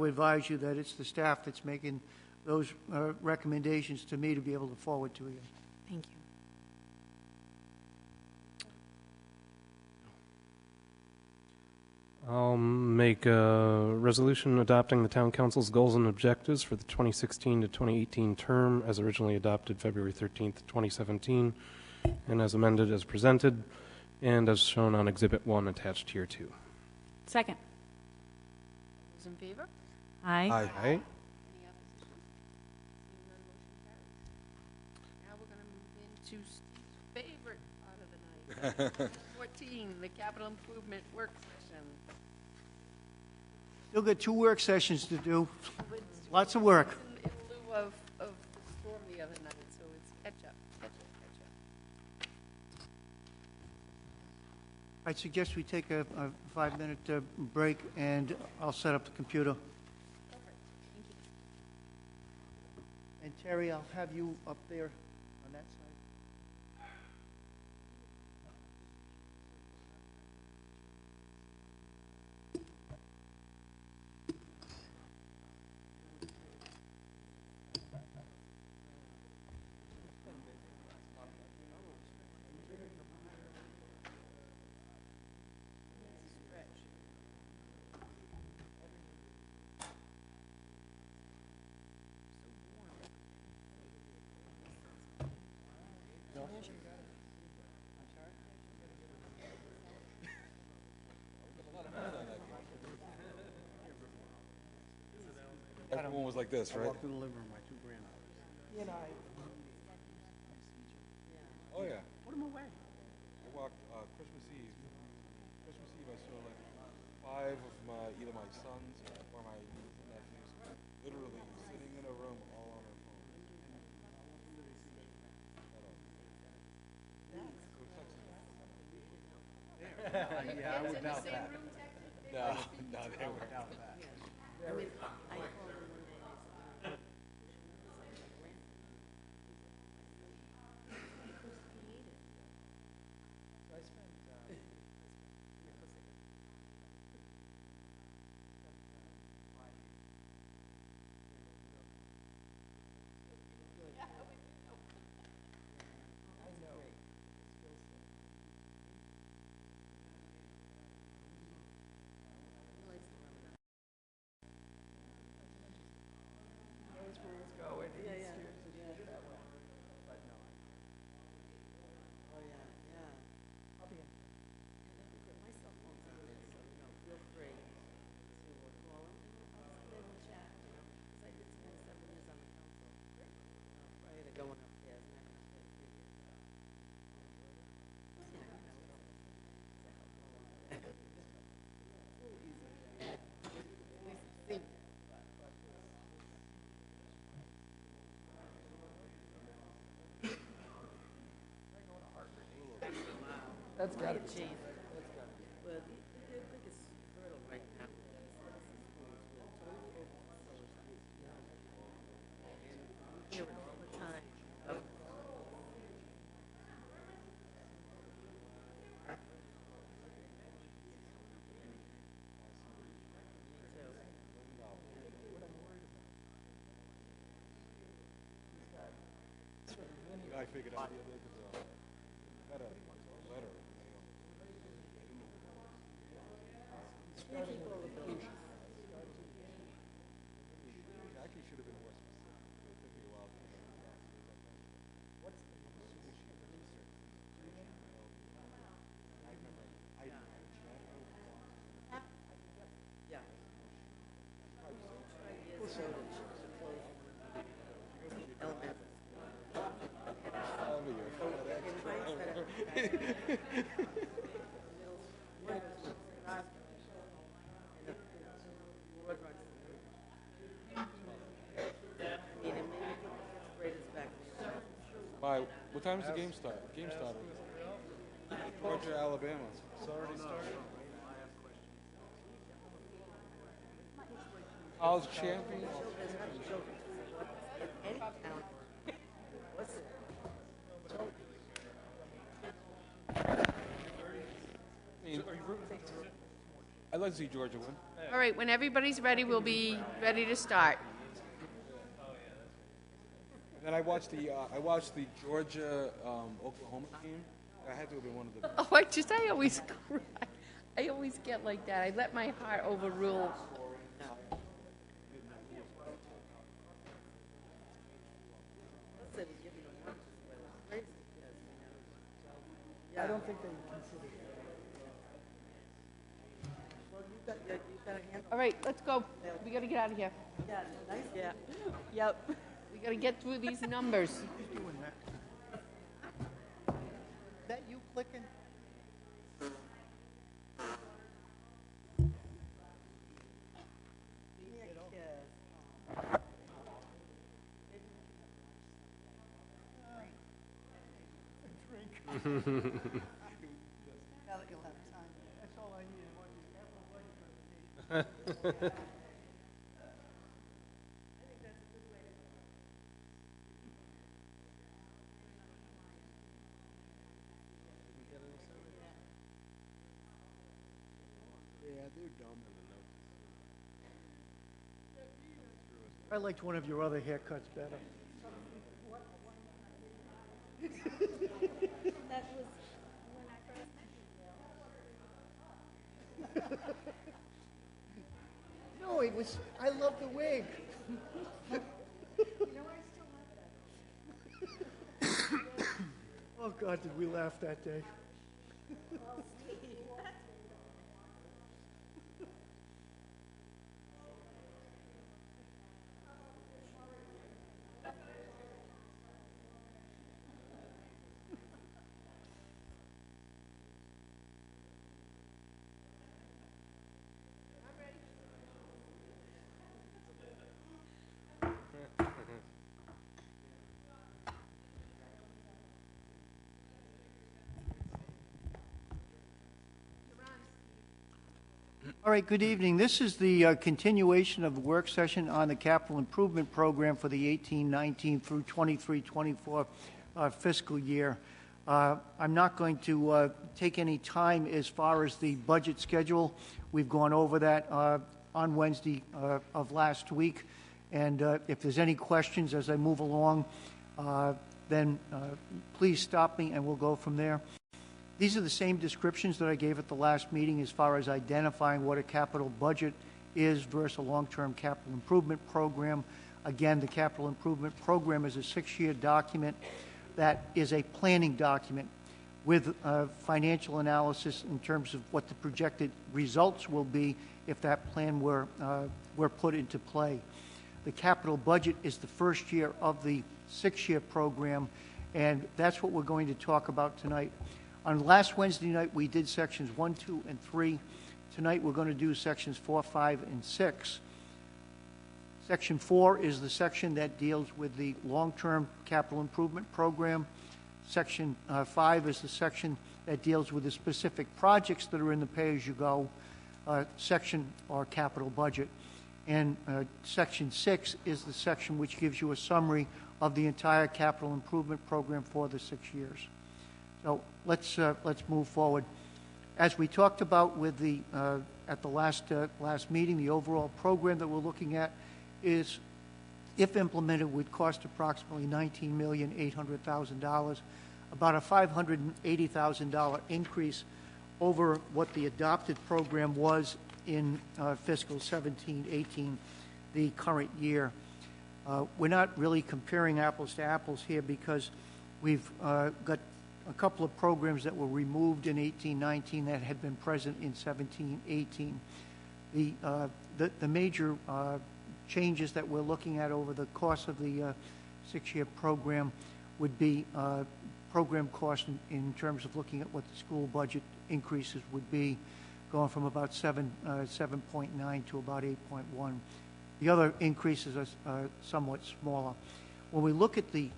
advise you that it's the staff that's making those recommendations to me to be able to forward to you. Thank you. I'll make a resolution adopting the Town Council's goals and objectives for the 2016 to 2018 term as originally adopted February 13th, 2017, and as amended as presented, and as shown on Exhibit 1 attached here too. Second. Those in favor? Aye. Aye. Any opposition? Seeing none, motion carries. Now we're going to move into Steve's favorite part of the night. 14, the capital improvement work session. Still got 2 work sessions to do. Lots of work. In lieu of the storm the other night, so it's catch up. I'd suggest we take a 5-minute break, and I'll set up the computer. And Terry, I'll have you up there on that side. Everyone was like this, right? I walked in the living room, my 2 granddaughters. Oh, yeah. Put them away. I walked Christmas Eve. Christmas Eve, I saw like 5 of either my sons or my nieces and nephews literally sitting in a room all on their phones. Yeah, I would doubt that. No, they were doubt that. That's got to be. I figured out the other better. Jackie should have been more specific. It took me a while to figure it out. What's the What time does the game start? The game started. Georgia, Alabama. It's already started. College champions. I'd like to see Georgia win. All right, when everybody's ready, we'll be ready to start. Then I watched the Georgia Oklahoma game. That had to have been one of the. Oh, I always cry. I always get like that. I let my heart overrule. I don't think they consider it. All right, let's go. We got to get out of here. Yeah, nice. Yeah. Yep. We got to get through these numbers. Who's doing that? Is that you clicking? Now that you'll have time. That's all I needed. I liked one of your other haircuts better. That was when I first met you. No, it was, I love the wig. You know, I still love that. Oh, God, did we laugh that day. Well, Steve. All right, good evening. This is the continuation of the work session on the capital improvement program for the 18-19 through 23-24 fiscal year. I'm not going to take any time as far as the budget schedule. We've gone over that on Wednesday of last week. And if there's any questions as I move along, then please stop me and we'll go from there. These are the same descriptions that I gave at the last meeting as far as identifying what a capital budget is versus a long-term capital improvement program. Again, the capital improvement program is a 6-year document that is a planning document with financial analysis in terms of what the projected results will be if that plan were put into play. The capital budget is the first year of the 6-year program, and that's what we're going to talk about tonight. On last Wednesday night, we did sections 1, 2, and 3. Tonight, we're going to do sections 4, 5, and 6. Section 4 is the section that deals with the long-term capital improvement program. Section 5 is the section that deals with the specific projects that are in the pay-as-you-go section or capital budget. And Section 6 is the section which gives you a summary of the entire capital improvement program for the 6 years. So let's move forward. As we talked about with the at the last meeting, the overall program that we're looking at is if implemented, would cost approximately $19,800,000, about a $580,000 increase over what the adopted program was in fiscal 17-18, the current year. We're not really comparing apples to apples here because we've got a couple of programs that were removed in 18-19 that had been present in 17-18. The major changes that we're looking at over the course of the 6-year program would be program costs in terms of looking at what the school budget increases would be, going from about 7.9 to about 8.1. The other increases are somewhat smaller. When we look at the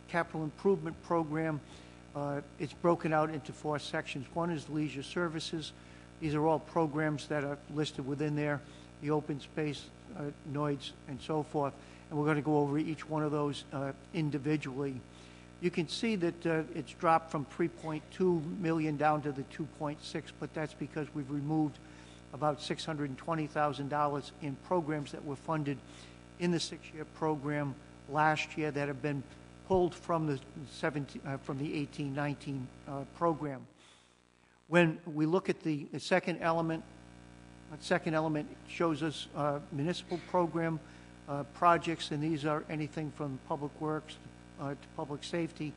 capital improvement program, it's broken out into 4 sections. One is leisure services. These are all programs that are listed within there, the open space, NOIDS, and so forth. And we're going to go over each one of those individually. You can see that it's dropped from $3.2 million down to the $2.6, but that's because we've removed about $620,000 in programs that were funded in the 6-year program last year that have been pulled from the 18-19 program. When we look at the second element, shows us municipal program projects, and these are anything from public works to public safety,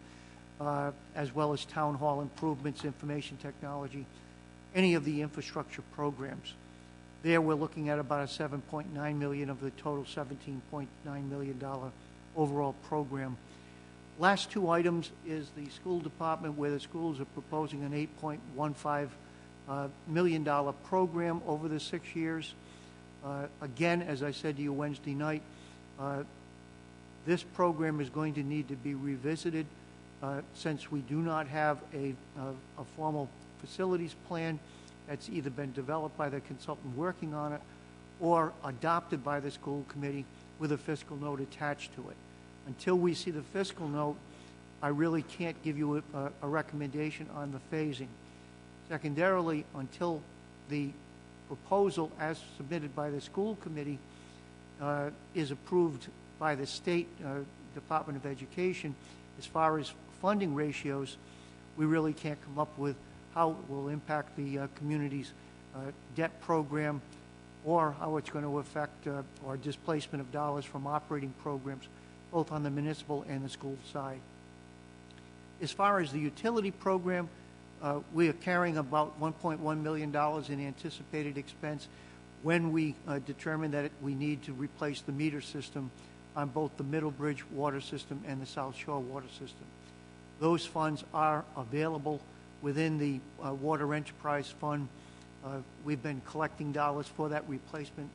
as well as town hall improvements, information technology, any of the infrastructure programs. There we're looking at about a $7.9 million of the total $17.9 million overall program. Last 2 items is the school department, where the schools are proposing an $8.15 million program over the 6 years. Again, as I said to you Wednesday night, this program is going to need to be revisited since we do not have a formal facilities plan that's either been developed by the consultant working on it or adopted by the school committee with a fiscal note attached to it. Until we see the fiscal note, I really can't give you a recommendation on the phasing. Secondarily, until the proposal as submitted by the school committee is approved by the state Department of Education, as far as funding ratios, we really can't come up with how it will impact the community's debt program or how it's going to affect or displacement of dollars from operating programs, both on the municipal and the school side. As far as the utility program, we are carrying about $1.1 million in anticipated expense when we determine that we need to replace the meter system on both the Middlebridge water system and the South Shore water system. Those funds are available within the Water Enterprise Fund. We've been collecting dollars for that replacement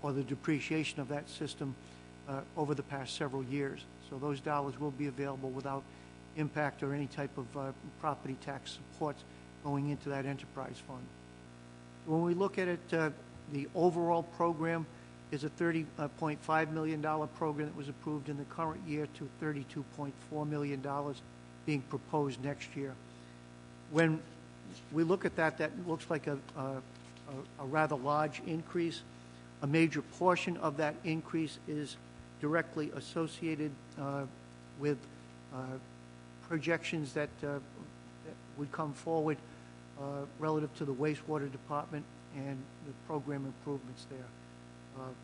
or the depreciation of that system over the past several years. So those dollars will be available without impact or any type of property tax supports going into that enterprise fund. When we look at it, the overall program is a $30.5 million program that was approved in the current year to $32.4 million being proposed next year. When we look at that, that looks like a rather large increase. A major portion of that increase is directly associated with projections that would come forward relative to the wastewater department and the program improvements there.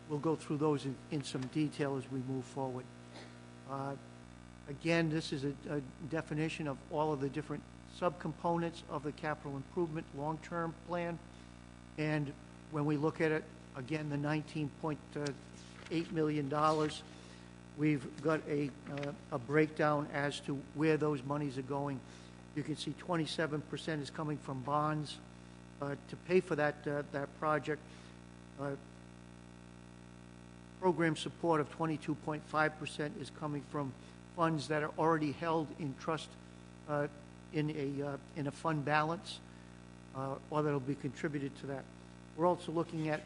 We'll go through those in some detail as we move forward. Again, this is a definition of all of the different subcomponents of the capital improvement long-term plan. And when we look at it, again, the $19.8 million, we've got a breakdown as to where those monies are going. You can see 27% is coming from bonds to pay for that project. Program support of 22.5% is coming from funds that are already held in trust in a fund balance, or that will be contributed to that. We're also looking at,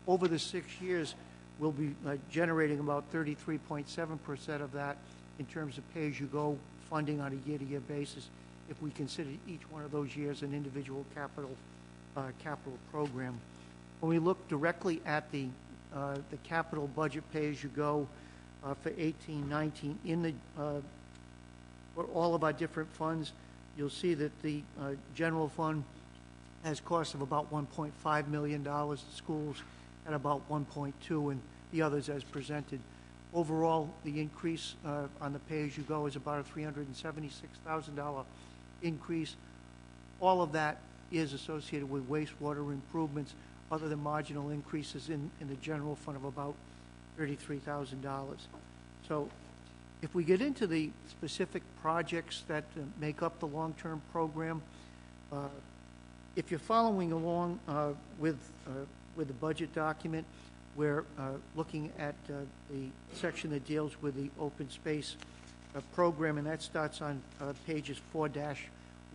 over the 6 years, we'll be generating about 33.7% of that in terms of pay-as-you-go funding on a year-to-year basis, if we consider each one of those years an individual capital program. When we look directly at the the capital budget pay-as-you-go for 1819 in the for all of our different funds, you'll see that the general fund has costs of about $1.5 million, the schools at about 1.2, and the others as presented. Overall, the increase on the pay-as-you-go is about a $376,000 increase. All of that is associated with wastewater improvements, other than marginal increases in the general fund of about $33,000. So if we get into the specific projects that make up the long-term program, if you're following along with the budget document, we're looking at the section that deals with the open space program, and that starts on pages 4-1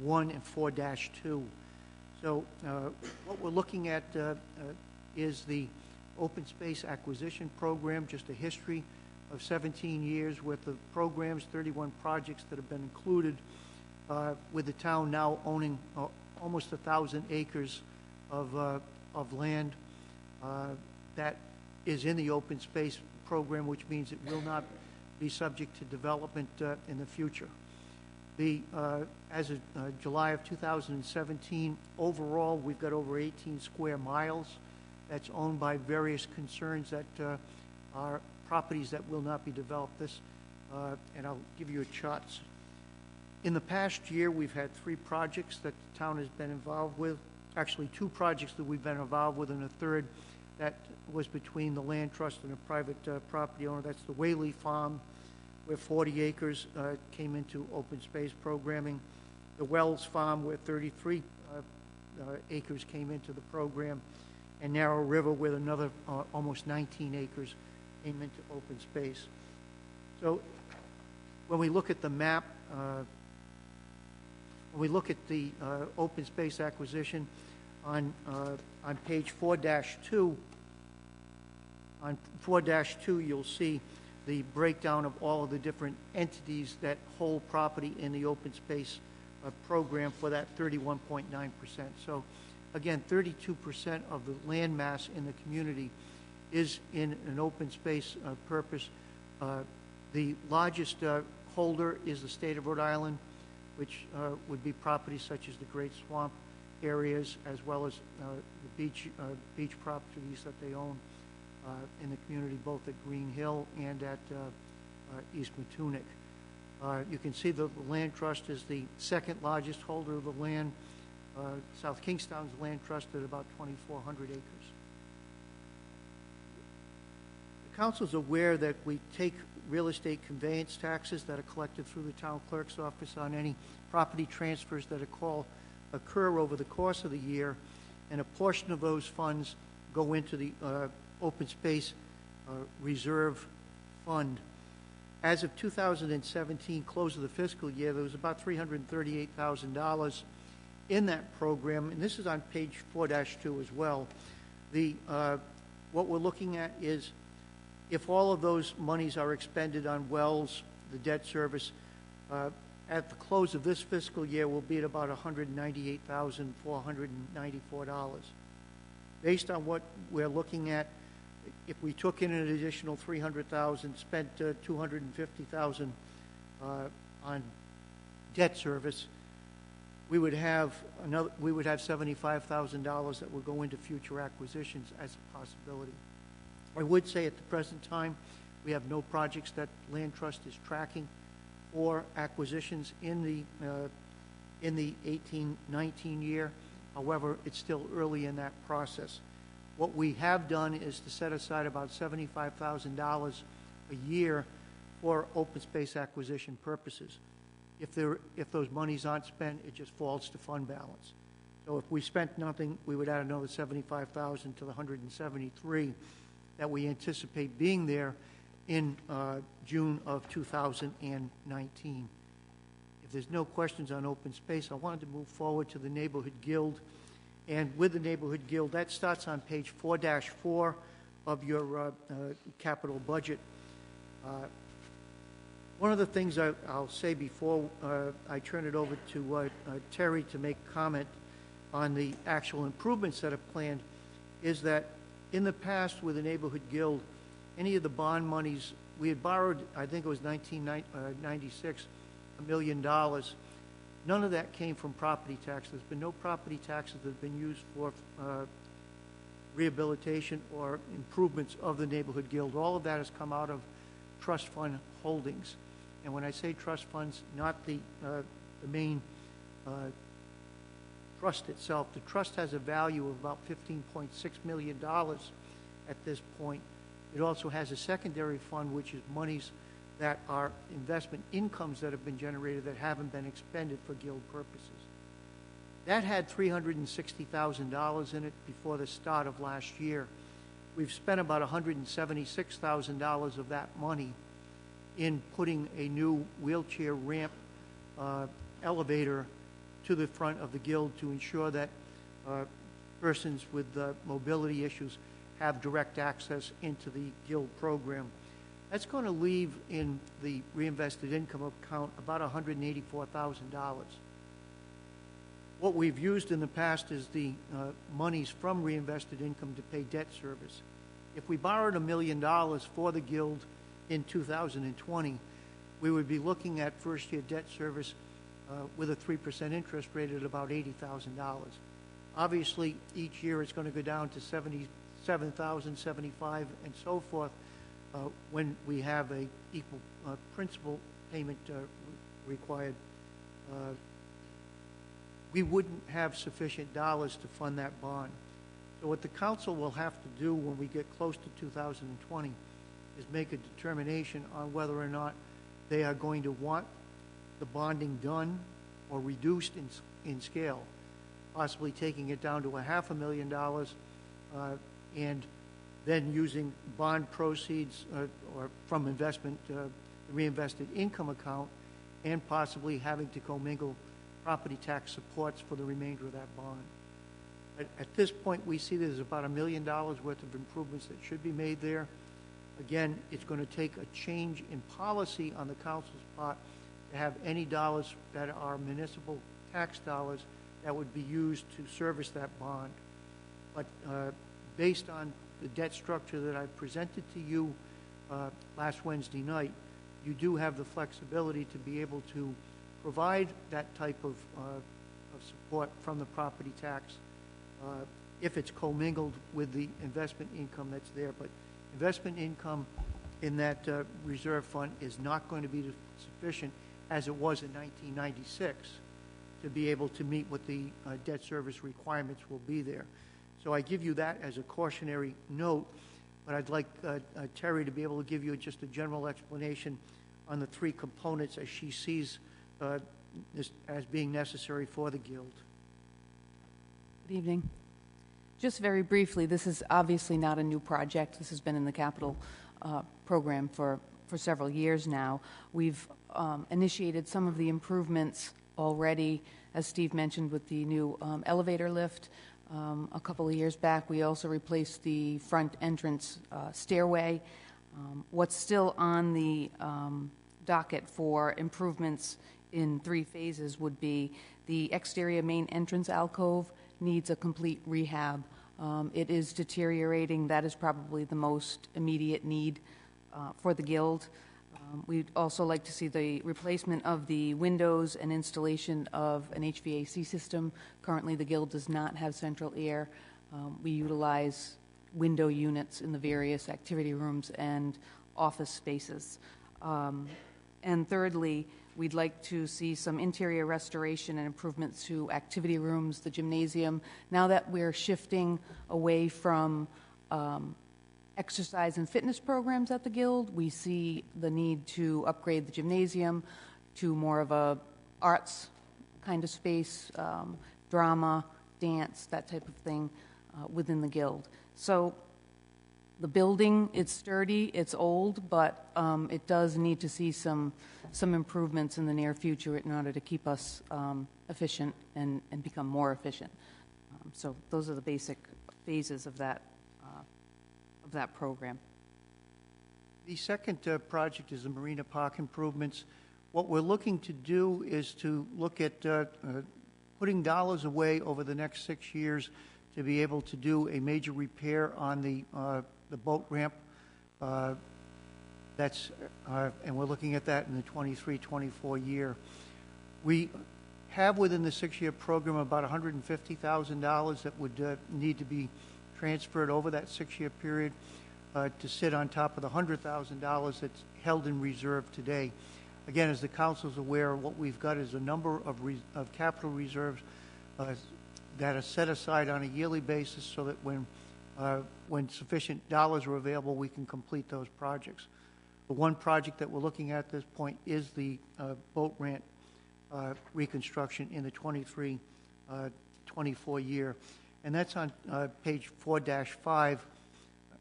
and 4-2. So what we're looking at is the open space acquisition program, just a history of 17 years worth of programs, 31 projects that have been included, with the town now owning almost 1,000 acres of land that is in the open space program, which means it will not be subject to development in the future. As of July of 2017, overall, we've got over 18 square miles that's owned by various concerns that are properties that will not be developed. And I'll give you a chart. In the past year, we've had 3 projects that the town has been involved with. Actually, 2 projects that we've been involved with, and a third that was between the land trust and a private property owner. That's the Whaley Farm, where 40 acres came into open space programming. The Wells Farm, where 33 acres came into the program. And Narrow River, where another almost 19 acres came into open space. So when we look at the map, when we look at the open space acquisition on page 4-2, on 4-2 you'll see the breakdown of all of the different entities that hold property in the open space program for that 31.9%. So again, 32% of the land mass in the community is in an open space purpose. The largest holder is the state of Rhode Island, which would be properties such as the Great Swamp areas, as well as the beach properties that they own in the community, both at Green Hill and at East Matunic. You can see the land trust is the second largest holder of the land. South Kingstown's land trust at about 2,400 acres. The council is aware that we take real estate conveyance taxes that are collected through the town clerk's office on any property transfers that occur over the course of the year, and a portion of those funds go into the open space reserve fund. As of 2017, close of the fiscal year, there was about $338,000 in that program, and this is on page 4-2 as well. What we're looking at is if all of those monies are expended on wells, the debt service, at the close of this fiscal year, we'll be at about $198,494. Based on what we're looking at, if we took in an additional $300,000, spent $250,000 on debt service, we would have $75,000 that would go into future acquisitions as a possibility. I would say at the present time, we have no projects that Land Trust is tracking for acquisitions in the 18-19 year. However, it's still early in that process. What we have done is to set aside about $75,000 a year for open space acquisition purposes. If those monies aren't spent, it just falls to fund balance. So if we spent nothing, we would add another $75,000 to the $173,000 that we anticipate being there in June of 2019. If there's no questions on open space, I wanted to move forward to the Neighborhood Guild. And with the Neighborhood Guild, that starts on page 4-4 of your capital budget. One of the things I'll say before I turn it over to Terry to make comment on the actual improvements that are planned is that In the past, with the Neighborhood Guild, any of the bond monies, we had borrowed, I think it was 1996, $1 million. None of that came from property tax. There's been no property taxes that have been used for rehabilitation or improvements of the Neighborhood Guild. All of that has come out of trust fund holdings. And when I say trust funds, not the main trust itself. The trust has a value of about $15.6 million at this point. It also has a secondary fund, which is monies that are investment incomes that have been generated that haven't been expended for guild purposes. That had $360,000 in it before the start of last year. We've spent about $176,000 of that money in putting a new wheelchair ramp elevator to the front of the guild to ensure that persons with mobility issues have direct access into the guild program. That's going to leave in the reinvested income account about $184,000. What we've used in the past is the monies from reinvested income to pay debt service. If we borrowed $1 million for the guild in 2020, we would be looking at first-year debt service with a 3% interest rate at about $80,000. Obviously, each year it's going to go down to $77,000, $75,000, and so forth when we have a equal principal payment required. We wouldn't have sufficient dollars to fund that bond. So what the council will have to do when we get close to 2020 is make a determination on whether or not they are going to want the bonding done or reduced in scale, possibly taking it down to $500,000 and then using bond proceeds or from investment, the reinvested income account, and possibly having to commingle property tax supports for the remainder of that bond. At this point, we see there's about $1 million worth of improvements that should be made there. Again, it's going to take a change in policy on the council's part to have any dollars that are municipal tax dollars that would be used to service that bond. But based on the debt structure that I presented to you last Wednesday night, you do have the flexibility to be able to provide that type of support from the property tax if it's commingled with the investment income that's there. But investment income in that reserve fund is not going to be sufficient as it was in 1996 to be able to meet what the debt service requirements will be there. So I give you that as a cautionary note, but I'd like Terry to be able to give you just a general explanation on the three components as she sees this as being necessary for the guild. Good evening. Just very briefly, this is obviously not a new project. This has been in the capital program for several years now. We've initiated some of the improvements already, as Steve mentioned, with the new elevator lift. A couple of years back, we also replaced the front entrance stairway. What's still on the docket for improvements in 3 phases would be the exterior main entrance alcove needs a complete rehab. It is deteriorating. That is probably the most immediate need for the guild. We'd also like to see the replacement of the windows and installation of an HVAC system. Currently, the guild does not have central air. We utilize window units in the various activity rooms and office spaces. And thirdly, we'd like to see some interior restoration and improvements to activity rooms, the gymnasium. Now that we're shifting away from exercise and fitness programs at the guild, we see the need to upgrade the gymnasium to more of a arts kind of space, drama, dance, that type of thing within the guild. So the building, it's sturdy, it's old, but it does need to see some improvements in the near future in order to keep us efficient and become more efficient. So those are the basic phases of that program. The second project is the Marina Park improvements. What we're looking to do is to look at putting dollars away over the next 6 years to be able to do a major repair on the boat ramp. And we're looking at that in the 23-24 year. We have within the 6-year program about $150,000 that would need to be transferred over that 6-year period to sit on top of the $100,000 that's held in reserve today. Again, as the council is aware, what we've got is a number of capital reserves that are set aside on a yearly basis so that when sufficient dollars are available, we can complete those projects. The one project that we're looking at this point is the boat ramp reconstruction in the 23-24 year. And that's on page 4-5.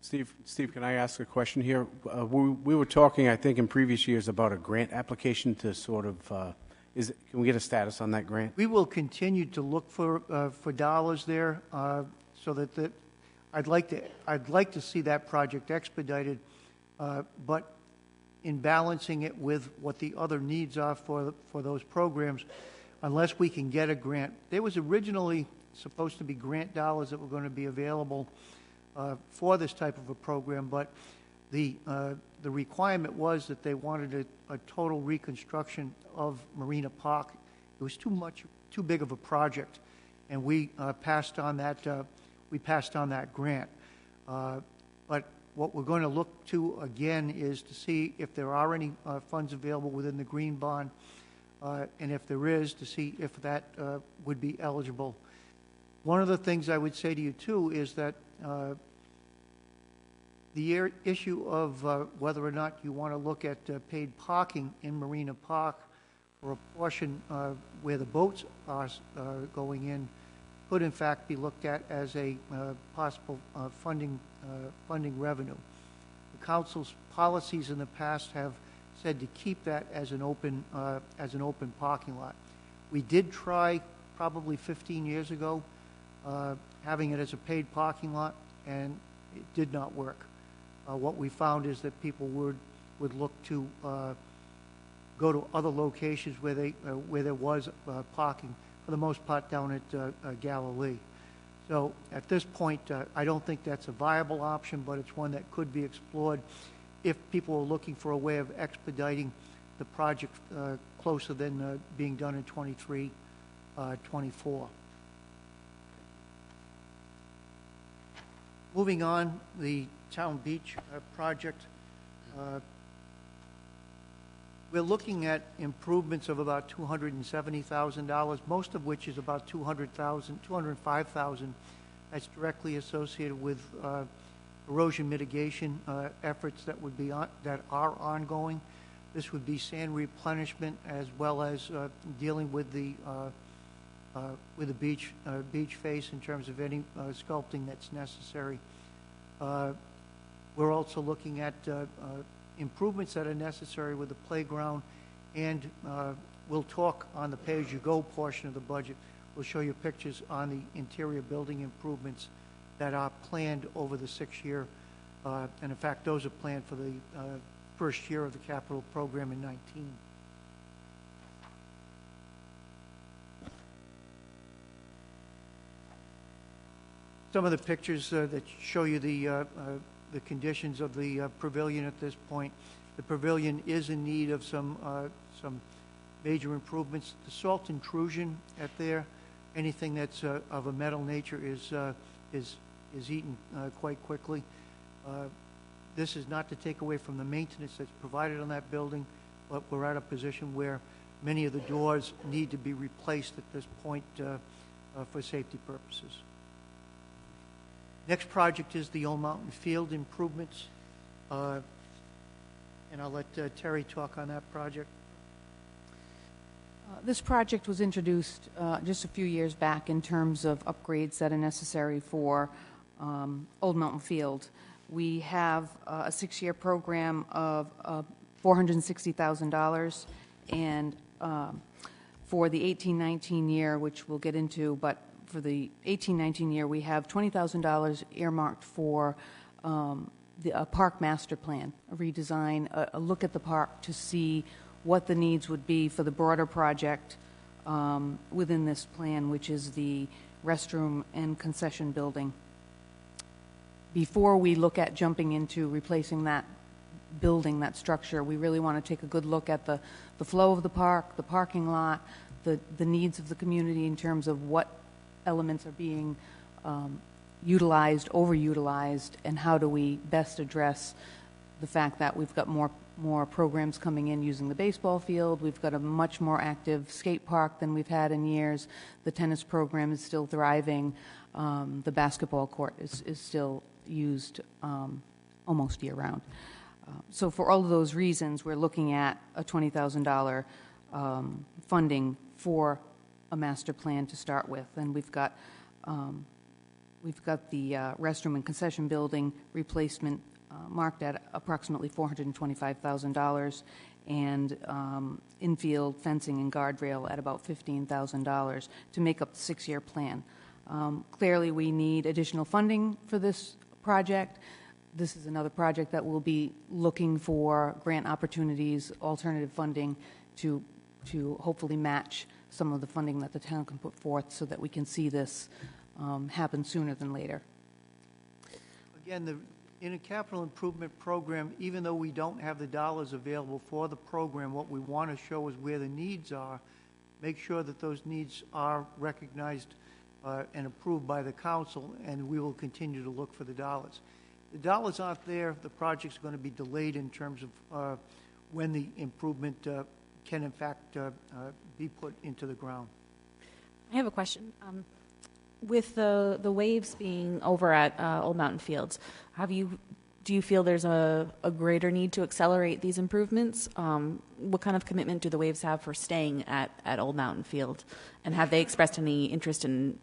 Steve, can I ask a question here? We were talking, I think, in previous years about a grant application to sort of, can we get a status on that grant? We will continue to look for dollars there so that I'd like to see that project expedited, but in balancing it with what the other needs are for those programs, unless we can get a grant. There was originally supposed to be grant dollars that were going to be available for this type of a program, but the requirement was that they wanted a total reconstruction of Marina Park. It was too big of a project, and we passed on that grant. But what we're going to look to again is to see if there are any funds available within the green bond, and if there is, to see if that would be eligible. One of the things I would say to you too is that the issue of whether or not you want to look at paid parking in Marina Park for a portion where the boats are going in could in fact be looked at as a possible funding revenue. The council's policies in the past have said to keep that as an open parking lot. We did try probably 15 years ago having it as a paid parking lot, and it did not work. What we found is that people would look to go to other locations where there was parking, for the most part down at Galilee. So at this point, I don't think that's a viable option, but it's one that could be explored if people are looking for a way of expediting the project closer than being done in 23-24. Moving on, the Town Beach project. We're looking at improvements of about $270,000, most of which is about $205,000 that's directly associated with erosion mitigation efforts that are ongoing. This would be sand replenishment as well as dealing with the beach face in terms of any sculpting that's necessary. We're also looking at improvements that are necessary with the playground, and we'll talk on the pay-as-you-go portion of the budget. We'll show you pictures on the interior building improvements that are planned over the 6-year, and in fact those are planned for the first year of the capital program in 19. Some of the pictures that show you the conditions of the pavilion at this point. The pavilion is in need of some major improvements. The salt intrusion at there, anything that's of a metal nature is eaten quite quickly. This is not to take away from the maintenance that's provided on that building, but we're at a position where many of the doors need to be replaced at this point for safety purposes. Next project is the Old Mountain Field improvements, and I'll let Terry talk on that project. This project was introduced just a few years back in terms of upgrades that are necessary for Old Mountain Field. We have a 6-year program of $460,000, and for the 18-19 year, which we'll get into, but for the 18-19 year, we have $20,000 earmarked for a park master plan, a redesign, a look at the park to see what the needs would be for the broader project within this plan, which is the restroom and concession building. Before we look at jumping into replacing that building, that structure, we really want to take a good look at the flow of the park, the parking lot, the needs of the community in terms of what elements are being utilized, overutilized, and how do we best address the fact that we've got more programs coming in using the baseball field. We've got a much more active skate park than we've had in years. The tennis program is still thriving. The basketball court is still used almost year-round. So for all of those reasons, we're looking at a $20,000 funding for a master plan to start with. And we've got the restroom and concession building replacement marked at approximately $425,000, and infield fencing and guardrail at about $15,000 to make up the 6-year plan. Clearly, we need additional funding for this project. This is another project that will be looking for grant opportunities, alternative funding to hopefully match some of the funding that the town can put forth so that we can see this happen sooner than later. Again, in a capital improvement program, even though we don't have the dollars available for the program, what we want to show is where the needs are, make sure that those needs are recognized and approved by the council, and we will continue to look for the dollars. The dollars aren't there, the project's going to be delayed in terms of when the improvement can in fact be put into the ground. I have a question. With the waves being over at Old Mountain Fields, do you feel there's a greater need to accelerate these improvements? What kind of commitment do the waves have for staying at Old Mountain Field? And have they expressed any interest in,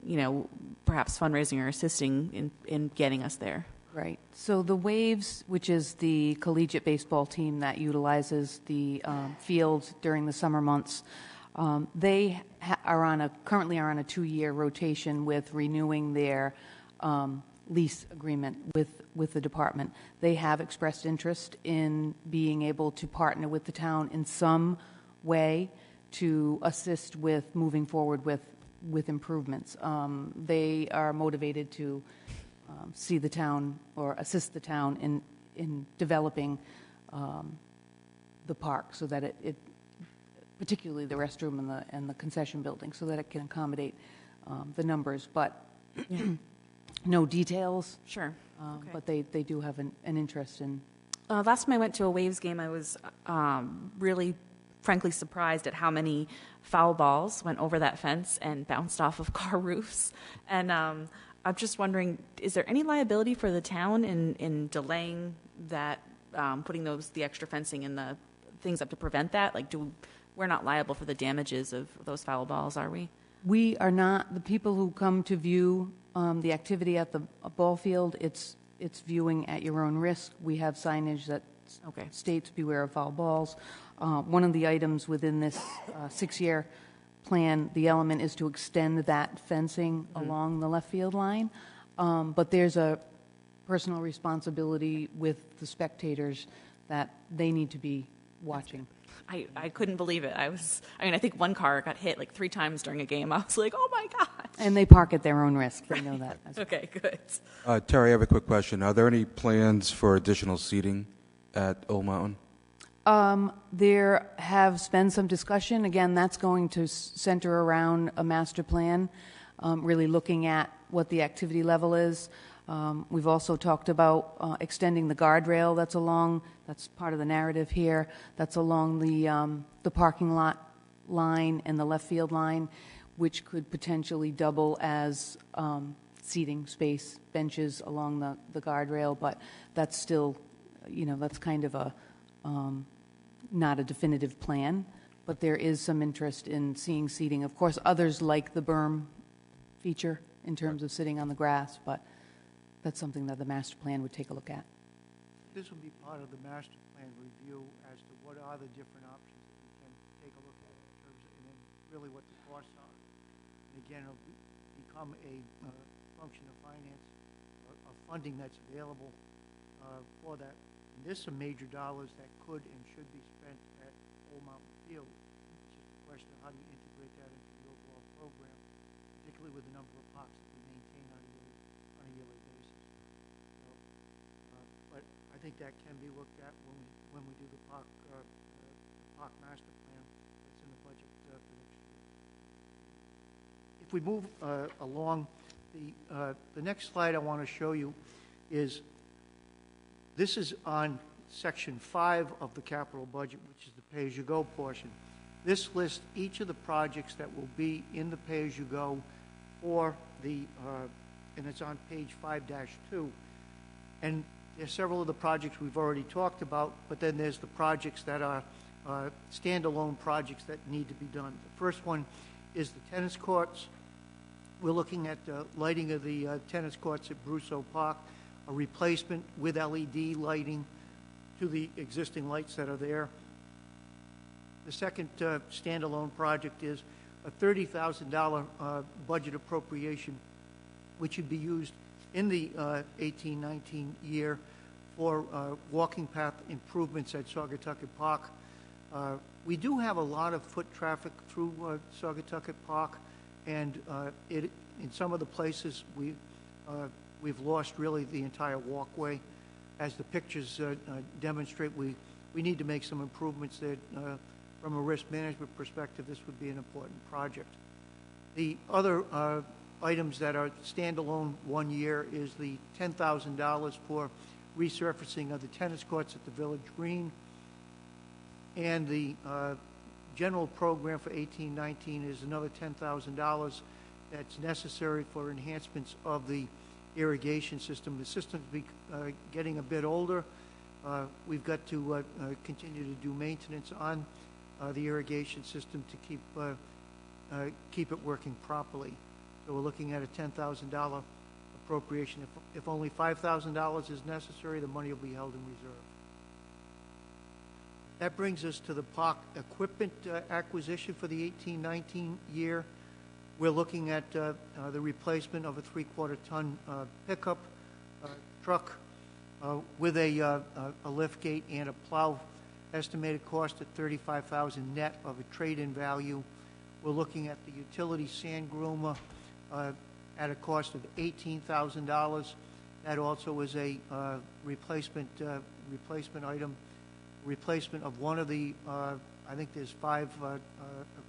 perhaps fundraising or assisting in getting us there? Right. So the Waves, which is the collegiate baseball team that utilizes the field during the summer months, they currently are on a 2-year rotation with renewing their lease agreement with the department. They have expressed interest in being able to partner with the town in some way to assist with moving forward with improvements. They are motivated to see the town or assist the town in developing the park so that it particularly the restroom and the concession building, so that it can accommodate the numbers, but no details. Sure. Okay. But they do have an interest in. Last time I went to a Waves game, I was really, frankly, surprised at how many foul balls went over that fence and bounced off of car roofs. And I'm just wondering, is there any liability for the town in delaying that, putting the extra fencing and the things up to prevent that? We're not liable for the damages of those foul balls, are we? We are not. The people who come to view the activity at the ball field, it's viewing at your own risk. We have signage that states beware of foul balls. One of the items within this 6-year plan, the element is to extend that fencing along the left field line. But there's a personal responsibility with the spectators that they need to be watching. I couldn't believe it. I think one car got hit 3 times during a game. I was like, oh my gosh. And they park at their own risk. They know that. Okay, good. Terry, I have a quick question. Are there any plans for additional seating at Old Mountain? There has been some discussion. Again, that's going to center around a master plan, really looking at what the activity level is. We've also talked about extending the guardrail that's part of the narrative here, that's along the parking lot line and the left field line, which could potentially double as seating space, benches along the guardrail, but that's still, that's kind of a not a definitive plan, but there is some interest in seeing seating. Of course, others like the berm feature in terms of sitting on the grass, but that's something that the master plan would take a look at. This will be part of the master plan review as to what are the different options that we can take a look at in terms of, and then really what the costs are. And again, it'll become a function of finance, of funding that's available for that. And there's some major dollars that could and should be spent at Old Mountain Field. It's just a question of how do you integrate that into the overall program, particularly with the number of parks that we maintain on a yearly basis. So, but I think that can be looked at when we do the park master plan that's in the budget for next year. If we move along, the next slide I want to show you is, this is on section 5 of the capital budget, which is the pay-as-you-go portion. This lists each of the projects that will be in the pay-as-you-go for the, and it's on page 5-2. And there's several of the projects we've already talked about, but then there's the projects that are standalone projects that need to be done. The first one is the tennis courts. We're looking at lighting of the tennis courts at Brousseau Park, a replacement with LED lighting to the existing lights that are there. The second standalone project is a $30,000 budget appropriation, which would be used in the 18-19 year for walking path improvements at Saugatucket Park. We do have a lot of foot traffic through Saugatucket Park, and in some of the places we've lost really the entire walkway. As the pictures demonstrate, we need to make some improvements there. From a risk management perspective, this would be an important project. The other items that are standalone 1 year is the $10,000 for resurfacing of the tennis courts at the Village Green, and the general program for 18-19 is another $10,000 that's necessary for enhancements of the irrigation system. The system's getting a bit older. We've got to continue to do maintenance on the irrigation system to keep it working properly. So we're looking at a $10,000 appropriation. If only $5,000 is necessary, the money will be held in reserve. That brings us to the park equipment acquisition for the 18-19 year. We're looking at the replacement of a 3/4 ton pickup truck with a lift gate and a plow. Estimated cost at $35,000 net of a trade-in value. We're looking at the utility sand groomer at a cost of $18,000. That also is a replacement item. Replacement of one of the, I think there's 5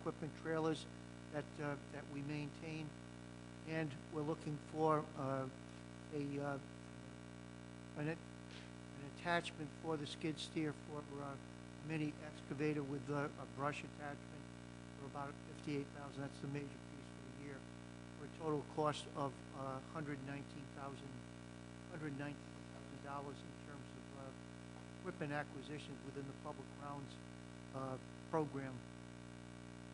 equipment trailers that we maintain, and we're looking for an attachment for the skid steer for a mini excavator with a brush attachment for about $58,000. That's the major piece for the year, for a total cost of $119,000 in terms of equipment acquisitions within the public grounds program.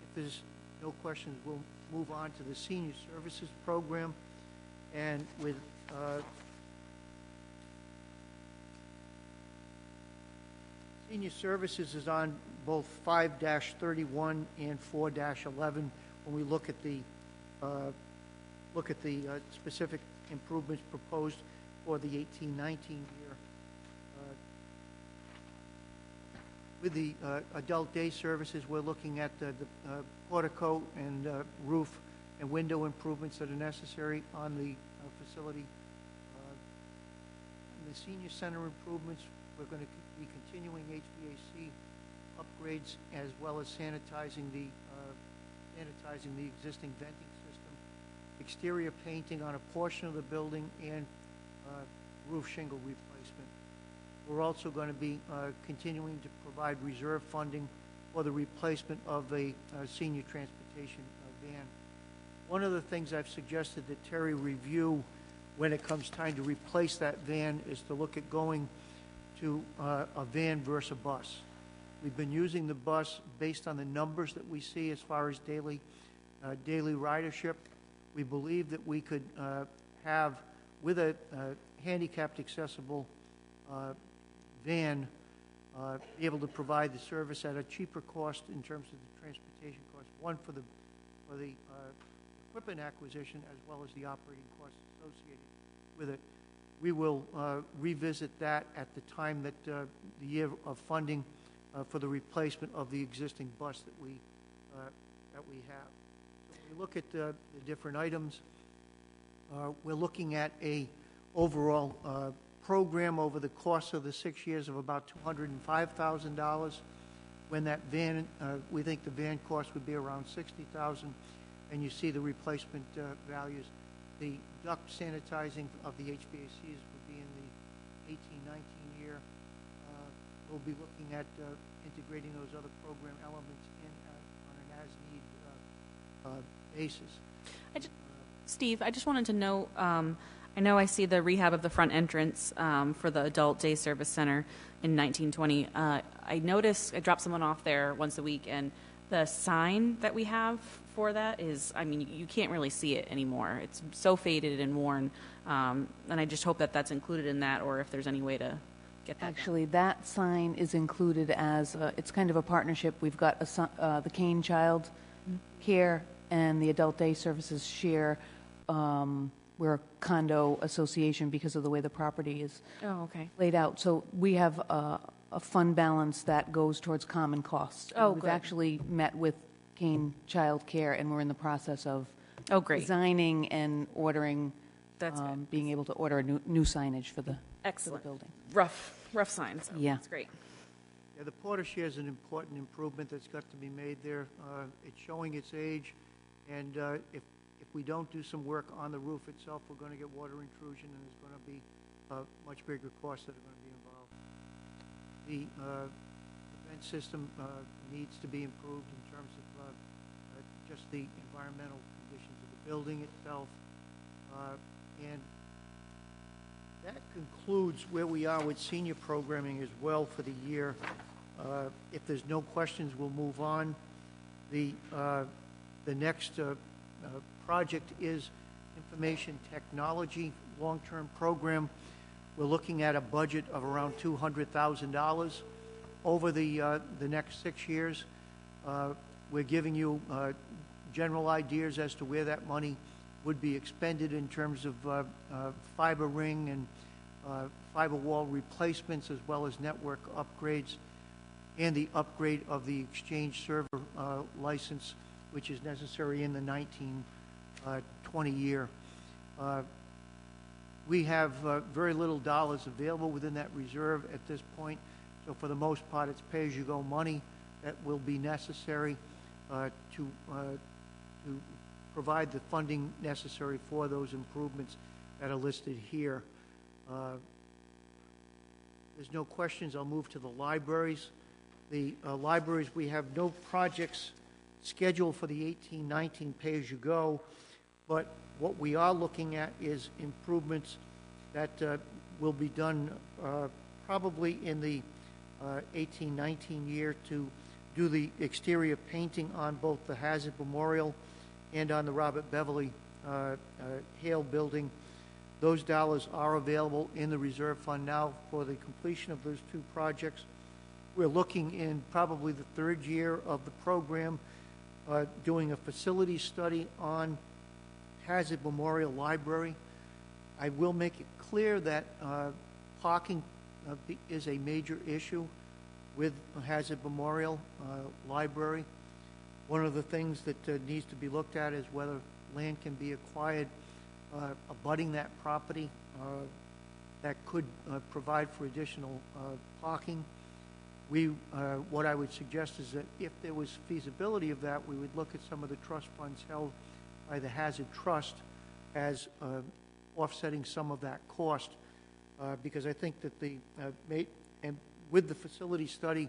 If there's no questions, we'll move on to the senior services program, and with senior services is on both 5-31 and 4-11. When we look at the specific improvements proposed for the 18-19 year, with the adult day services, we're looking at the portico and roof and window improvements that are necessary on the facility. In the senior center improvements, we're going to be continuing HVAC upgrades as well as sanitizing the existing venting system, exterior painting on a portion of the building, and roof shingle replacement. We're also going to be continuing to provide reserve funding for the replacement of a senior transportation van. One of the things I've suggested that Terry review when it comes time to replace that van is to look at going to a van versus a bus. We've been using the bus based on the numbers that we see as far as daily ridership. We believe that we could have, with a handicapped accessible van, be able to provide the service at a cheaper cost in terms of the transportation cost. One for the equipment acquisition as well as the operating costs associated with it. We will revisit that at the time that the year of funding for the replacement of the existing bus that we have. So we look at the different items, we're looking at a overall program over the course of the 6 years of about $205,000. When that van, we think the van cost would be around $60,000, and you see the replacement values. The duct sanitizing of the HVACs would be in the 18-19 year. We'll be looking at integrating those other program elements in on an as-need basis. Steve, I just wanted to know, I know I see the rehab of the front entrance for the Adult Day Service Center in 1920. I noticed, I drop someone off there once a week, and the sign that we have for that is, I mean, you can't really see it anymore. It's so faded and worn, and I just hope that that's included in that, or if there's any way to get that Actually, that sign is included as, it's kind of a partnership. We've got the Kane Child Care and the Adult Day Services share. We're a condo association because of the way the property is laid out. So we have a fund balance that goes towards common costs. Oh, We've good. actually met with Kane Child Care, and we're in the process of great. designing and ordering, That's good. being able to order a new signage for the Excellent. for the building. Rough signs. Yeah. That's great. Yeah, the Porter share is an important improvement that's got to be made there. It's showing its age, and if we don't do some work on the roof itself, we're going to get water intrusion, and there's going to be much bigger costs that are going to be involved. The vent system needs to be improved in terms of just the environmental conditions of the building itself, and that concludes where we are with senior programming as well for the year. If there's no questions, we'll move on. The next project is information technology long-term program. We're looking at a budget of around $200,000 over the next 6 years. We're giving you general ideas as to where that money would be expended in terms of fiber ring and fiber wall replacements, as well as network upgrades, and the upgrade of the Exchange server license, which is necessary in the 1920 year. We have very little dollars available within that reserve at this point, so for the most part, it's pay-as-you-go money that will be necessary to provide the funding necessary for those improvements that are listed here. There's no questions. I'll move to the libraries. The libraries, we have no projects scheduled for the 18-19 pay-as-you-go, but what we are looking at is improvements that will be done probably in the 18-19 year to do the exterior painting on both the Hazard Memorial and on the Robert Beverly Hale building. Those dollars are available in the reserve fund now for the completion of those two projects. We're looking in probably the third year of the program, doing a facility study on Hazard Memorial Library. I will make it clear that parking is a major issue with Hazard Memorial Library. One of the things that needs to be looked at is whether land can be acquired abutting that property that could provide for additional parking. What I would suggest is that if there was feasibility of that, we would look at some of the trust funds held by the Hazard Trust as offsetting some of that cost, because I think that and with the facility study,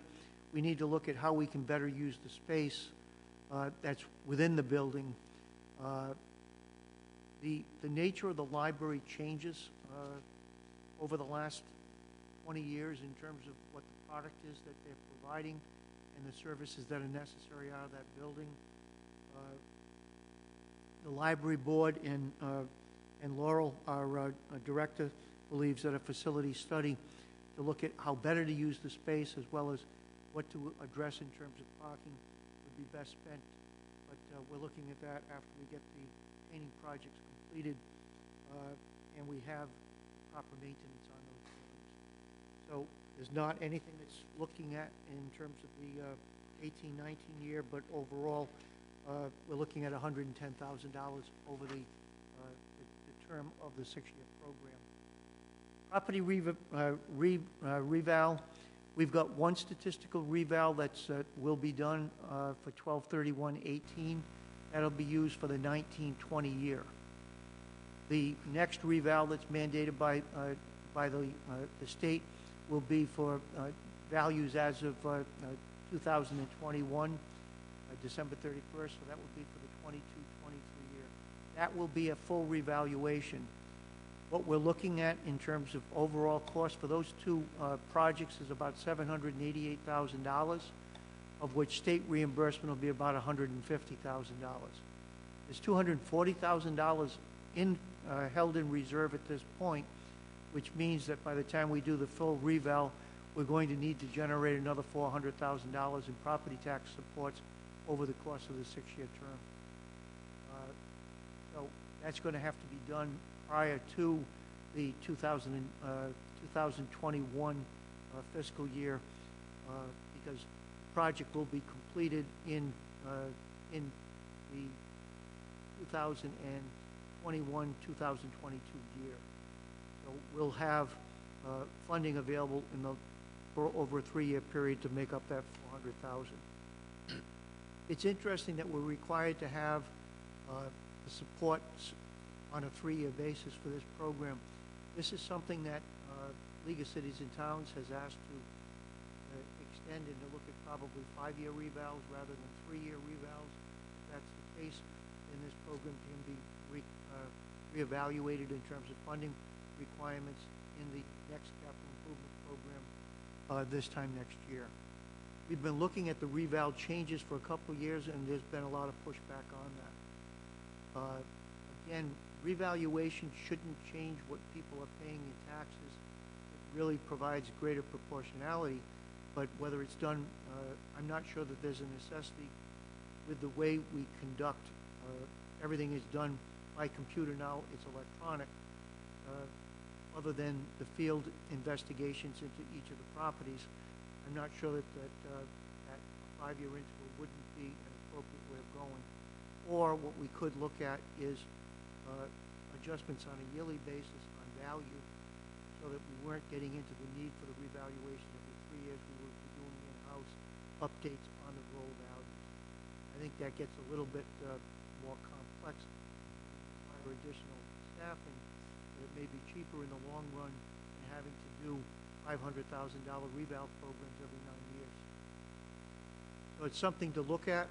we need to look at how we can better use the space that's within the building. The nature of the library changes over the last 20 years in terms of what the product is that they're providing and the services that are necessary out of that building. The library board and Laurel, our director, believes that a facility study to look at how better to use the space as well as what to address in terms of parking would be best spent. But we're looking at that after we get the painting projects completed and we have proper maintenance on those buildings. So there's not anything that's looking at in terms of the 18-19 year, but overall we're looking at $110,000 over the term of the 6-year program. Property reval, we've got one statistical reval that's will be done for 12/31/18. That'll be used for the 1920 year. The next reval that's mandated by the state will be for values as of 2021, December 31st, so that will be for the 22-23 year. That will be a full revaluation. What we're looking at in terms of overall cost for those two projects is about $788,000, of which state reimbursement will be about $150,000. There's $240,000 held in reserve at this point, which means that by the time we do the full reval, we're going to need to generate another $400,000 in property tax supports over the course of the 6-year term. So that's going to have to be done prior to the 2021 fiscal year, because the project will be completed in the 2021-2022 year. So we'll have funding available for over a 3-year period to make up that $400,000. It's interesting that we're required to have the support on a 3-year basis for this program. This is something that League of Cities and Towns has asked to extend and to look at probably 5-year revals rather than 3-year revals. If that's the case, then this program can be reevaluated in terms of funding requirements in the next capital improvement program this time next year. We've been looking at the reval changes for a couple of years, and there's been a lot of pushback on that. Again, revaluation shouldn't change what people are paying in taxes. It really provides greater proportionality, but whether it's done, I'm not sure that there's a necessity with the way we conduct. Everything is done by computer now. It's electronic. Other than the field investigations into each of the properties, I'm not sure that a 5-year interval wouldn't be an appropriate way of going. Or what we could look at is adjustments on a yearly basis on value, so that we weren't getting into the need for the revaluation every 3 years. We would be doing in-house updates on the roll values. I think that gets a little bit more complex, require additional staffing, but it may be cheaper in the long run than having to do $500,000 reval programs every 9 years. So it's something to look at,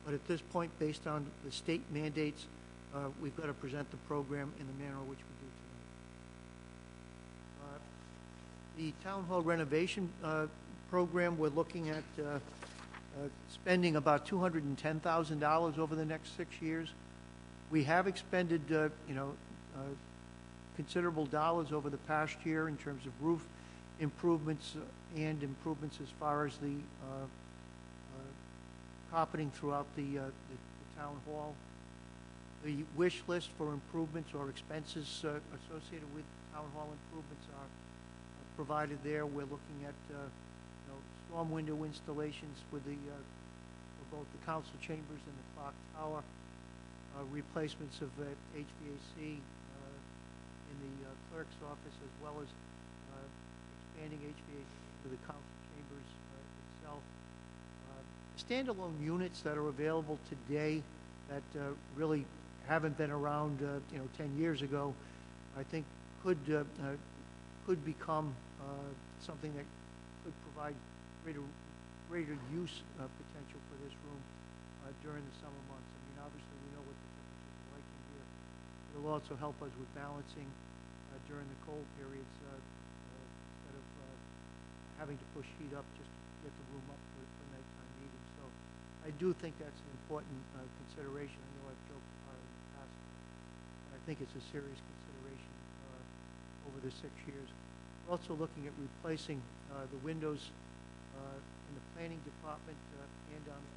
but at this point, based on the state mandates, we've got to present the program in the manner in which we do tonight. The town hall renovation program, we're looking at spending about $210,000 over the next 6 years. We have expended, considerable dollars over the past year in terms of roof improvements and improvements as far as the carpeting throughout the town hall. The wish list for improvements or expenses associated with town hall improvements are provided there. We're looking at storm window installations with for both the council chambers and the clock tower, replacements of HVAC in the clerk's office, as well as expanding HVAC to the council chambers itself. Standalone units that are available today that really haven't been around 10 years ago, I think could become something that could provide greater use potential for this room during the summer months. I mean, obviously we know what the temperatures are like in here. It'll also help us with balancing during the cold periods instead of having to push heat up just to get the room up for nighttime meetings. So I do think that's an important consideration. I know I've joked about it in the past, but I think it's a serious consideration over the 6 years. We're also looking at replacing the windows in the planning department and on the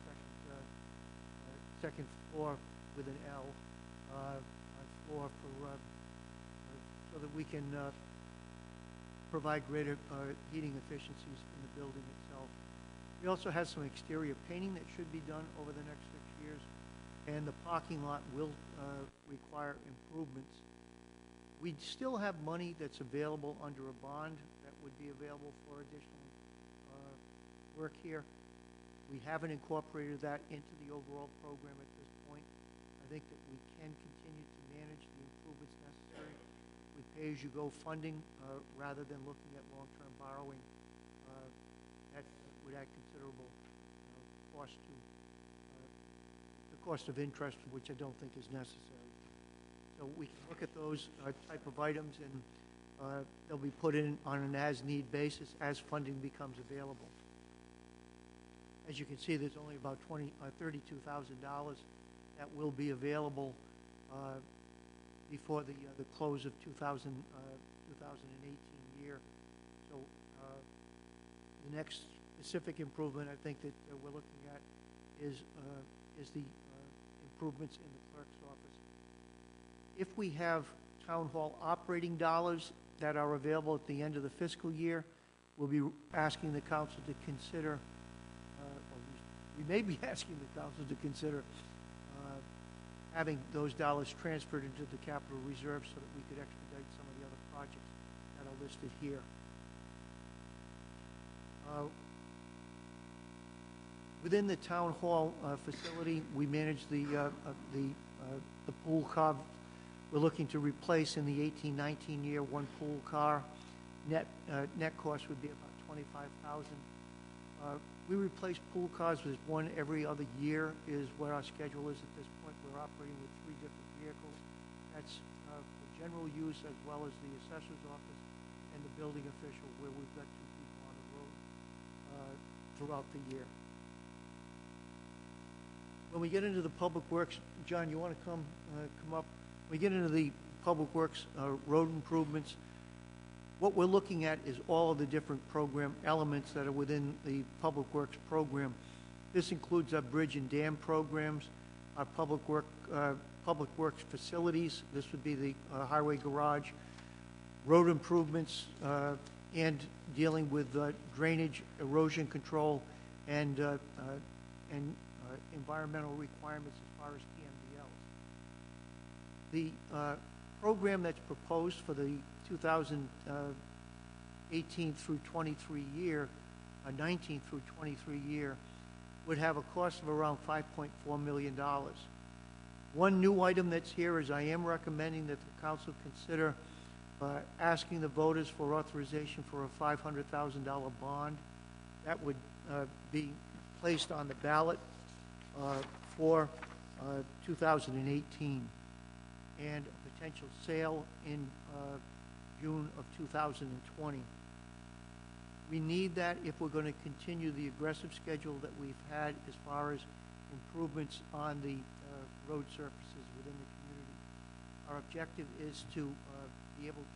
second floor with an L on floor so that we can provide greater heating efficiencies in the building itself. We also have some exterior painting that should be done over the next 6 years. and the parking lot will require improvements. We still have money that's available under a bond that would be available for additional work here. We haven't incorporated that into the overall program at this point. I think that we can continue to manage the improvements necessary with pay-as-you-go funding rather than looking at long-term borrowing. That would add considerable cost to the cost of interest, which I don't think is necessary. So we can look at those type of items, and they'll be put in on an as-need basis as funding becomes available. As you can see, there's only about $32,000 that will be available before the close of 2018 year. So the next specific improvement I think that we're looking at is the improvements in the clerk's office. If we have town hall operating dollars that are available at the end of the fiscal year, we'll be asking the council to consider, we may be asking the council to consider having those dollars transferred into the capital reserve so that we could expedite some of the other projects that are listed here. Within the town hall facility, we manage the pool car. We're looking to replace in the 18-19 year one pool car. Net cost would be about $25,000. We replace pool cars with one every other year is what our schedule is at this point. We're operating with 3 different vehicles. That's for general use as well as the assessor's office and the building official, where we've got 2 people on the road throughout the year. When we get into the public works, John, you want to come up? When we get into the public works road improvements, what we're looking at is all of the different program elements that are within the public works program. This includes our bridge and dam programs, our public works facilities. This would be the highway garage, road improvements, and dealing with drainage, erosion control, and environmental requirements as far as TMDLs. The program that's proposed for the 2018 through 23 year, 19 through 23 year, would have a cost of around $5.4 million. One new item that's here is I am recommending that the council consider asking the voters for authorization for a $500,000 bond. That would be placed on the ballot for 2018 and a potential sale in June of 2020. We need that if we're going to continue the aggressive schedule that we've had as far as improvements on the road surfaces within the community. Our objective is to be able to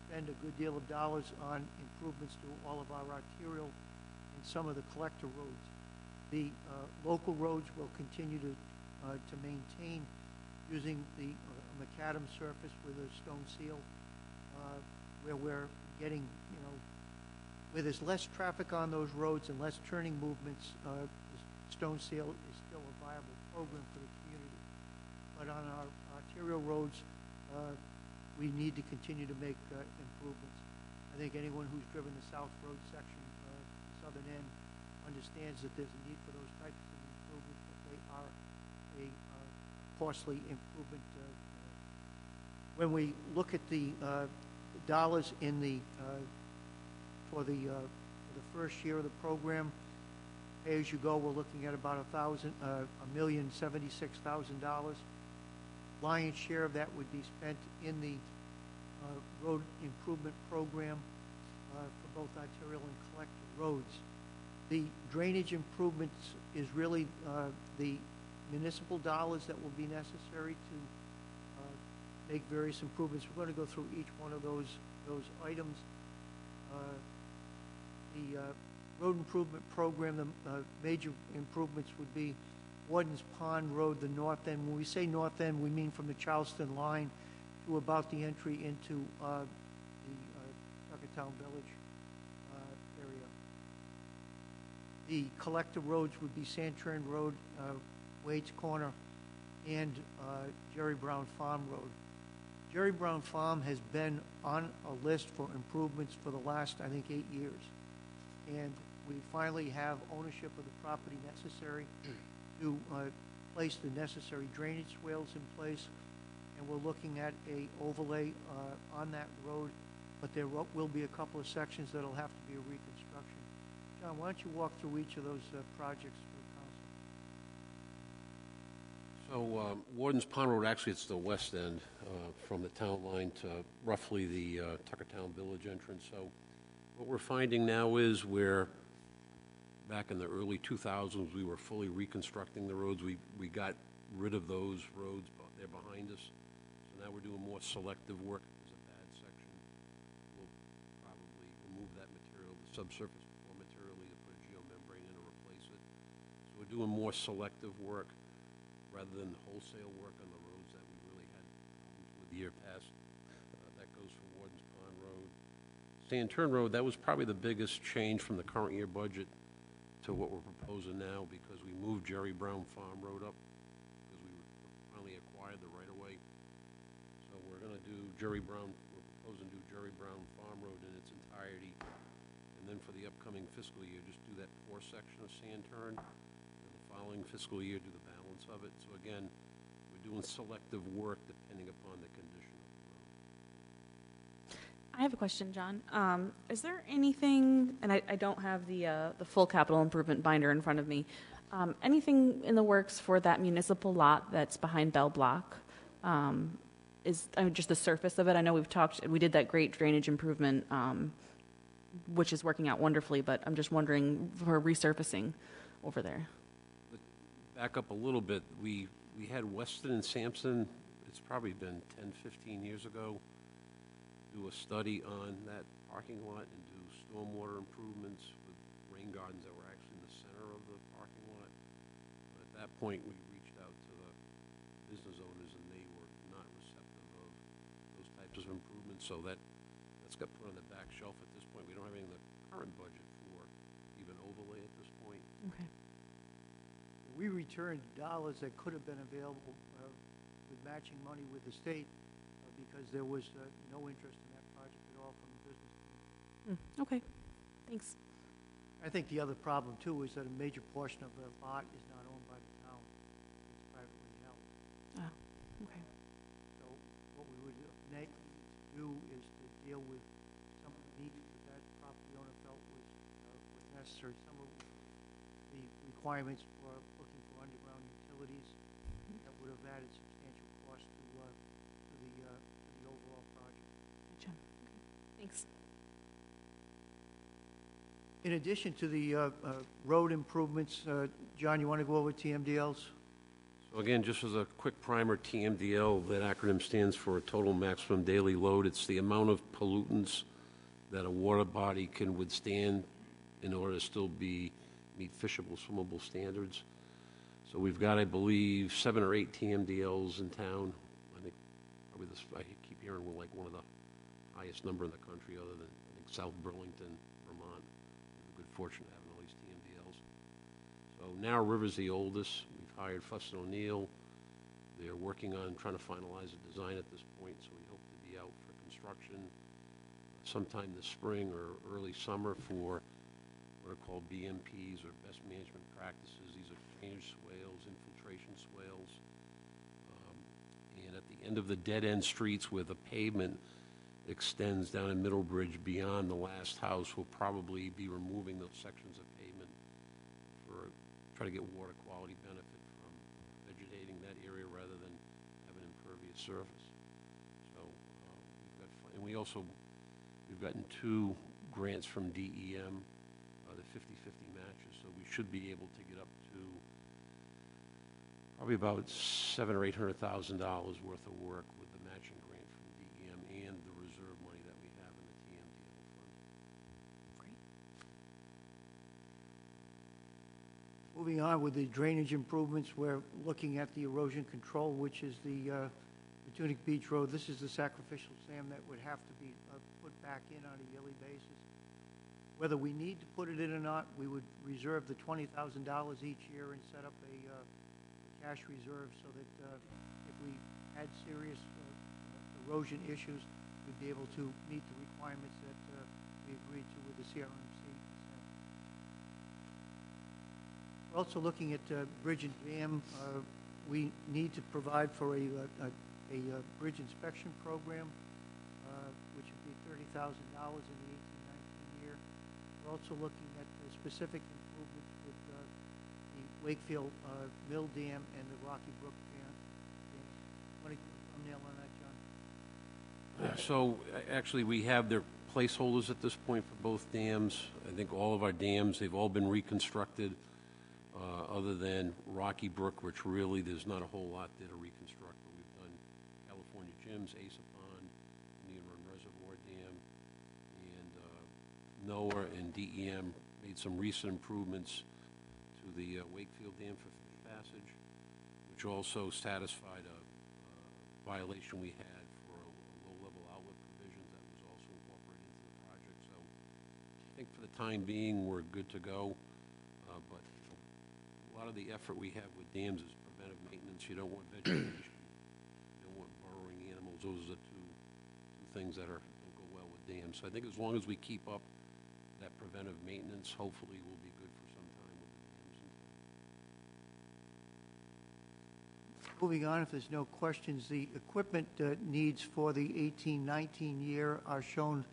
spend a good deal of dollars on improvements to all of our arterial and some of the collector roads. The local roads will continue to maintain using the macadam surface with a stone seal, where we're getting, where there's less traffic on those roads and less turning movements, the stone seal is still a viable program for the community. But on our arterial roads, we need to continue to make improvements. I think anyone who's driven the South Road section, the southern end, understands that there's a need for those types of improvements, but they are a costly improvement. When we look at the dollars in the for the first year of the program, pay as you go, we're looking at about $1,076,000. Lion's share of that would be spent in the road improvement program for both arterial and collector roads. The drainage improvements is really the municipal dollars that will be necessary to make various improvements. We're going to go through each one of those items. The road improvement program, the major improvements would be Warden's Pond Road, the north end. When we say north end, we mean from the Charleston line to about the entry into the Tuckertown Village area. The collector roads would be Santurn Road, Wade's Corner, and Jerry Brown Farm Road. Jerry Brown Farm has been on a list for improvements for the last, I think, 8 years. And we finally have ownership of the property necessary to place the necessary drainage swales in place. And we're looking at a overlay on that road, but there will be a couple of sections that'll have to be a reconstruction. John, why don't you walk through each of those projects for the council? So Warden's Pond Road, actually it's the west end from the town line to roughly the Tuckertown Village entrance. So what we're finding now is where back in the early 2000s we were fully reconstructing the roads. We got rid of those roads, but they're behind us. So now we're doing more selective work. There's a bad section. We'll probably remove that material, the subsurface material, either put a geomembrane in or replace it. So we're doing more selective work rather than wholesale work on the roads that we really had problems with year past. That goes for Warden's Pond Road. Sand Turn Road, that was probably the biggest change from the current year budget to what we're proposing now, because we moved Jerry Brown Farm Road up because we finally acquired the right-of-way. So we're going to do we're proposing to do Jerry Brown Farm Road in its entirety. And then for the upcoming fiscal year, just do that poor section of Sand Turn. And the following fiscal year, do the balance of it. So again, we're doing selective work depending upon the condition of the road. I have a question, John. Is there anything, and I don't have the full capital improvement binder in front of me, anything in the works for that municipal lot that's behind Bell Block? Just the surface of it? I know we did that great drainage improvement, which is working out wonderfully, but I'm just wondering for resurfacing over there. Back up a little bit, we had Weston and Sampson, it's probably been 10, 15 years ago, do a study on that parking lot and do stormwater improvements with rain gardens that were actually in the center of the parking lot. But at that point, we reached out to the business owners, and they were not receptive of those types of improvements. So that's got put on the back shelf at this point. We don't have any in the current budget for even overlay at this point. Okay. We returned dollars that could have been available with matching money with the state because there was no interest in that project at all from the business community. Okay, thanks. I think the other problem, too, is that a major portion of the lot is not owned by the town. It's privately held. Okay. So what we would need to do is to deal with some of the needs that that property owner felt was necessary. Some of the requirements for looking for underground utilities that would have added substantial cost to the overall project. Gotcha. Thanks. In addition to the road improvements, John, you want to go over TMDLs? So again, just as a quick primer, TMDL, that acronym stands for Total Maximum Daily Load. It's the amount of pollutants that a water body can withstand in order to still meet fishable, swimmable standards. So we've got, I believe, 7 or 8 TMDLs in town. I think probably I keep hearing we're like one of the highest number in the country, other than I think South Burlington, Vermont. We have the good fortune of having all these TMDLs. So Narrow River's the oldest. We've hired Fuss & O'Neill. They're working on trying to finalize a design at this point, so we hope to be out for construction sometime this spring or early summer for what are called BMPs, or best management practices. These are drainage swales, infiltration swales. And at the end of the dead-end streets where the pavement extends down in Middlebridge beyond the last house, we'll probably be removing those sections of pavement for try to get water quality benefit from vegetating that area rather than have an impervious surface. So we've gotten 2 grants from DEM, the 50-50 matches, so we should be able to get up to probably about $700,000 or $800,000 worth of work with the matching grant from DEM and the reserve money that we have in the TMDL fund. Great. Moving on with the drainage improvements, we're looking at the erosion control, which is the Tunic Beach Road. This is the sacrificial sand that would have to be put back in on a yearly basis. Whether we need to put it in or not, we would reserve the $20,000 each year and set up a cash reserve so that if we had serious erosion issues, we'd be able to meet the requirements that we agreed to with the CRMC. We're also looking at bridge and dam. We need to provide for a bridge inspection program, which would be $30,000 in the 18-19 year. We're also looking at specific improvements with the Wakefield Mill Dam and the Rocky Brook Dam. Want to give a thumbnail on that, John? So actually, we have their placeholders at this point for both dams. I think all of our dams, they've all been reconstructed, other than Rocky Brook, which really there's not a whole lot there to reconstruct. But we've done California Gyms, Asa Pond, Indian Run Reservoir Dam, and NOAA and DEM made some recent improvements to the Wakefield Dam for Fifth Passage, which also satisfied a violation we had for a low-level outlet provision that was also incorporated into the project. So I think for the time being, we're good to go. But a lot of the effort we have with dams is preventive maintenance. You don't want vegetation. You don't want burrowing animals. Those are the two things that don't go well with dams. So I think as long as we keep up that preventive maintenance, hopefully we'll be good for some time with the dams. Moving on, if there's no questions, the equipment needs for the 18-19 year are shown.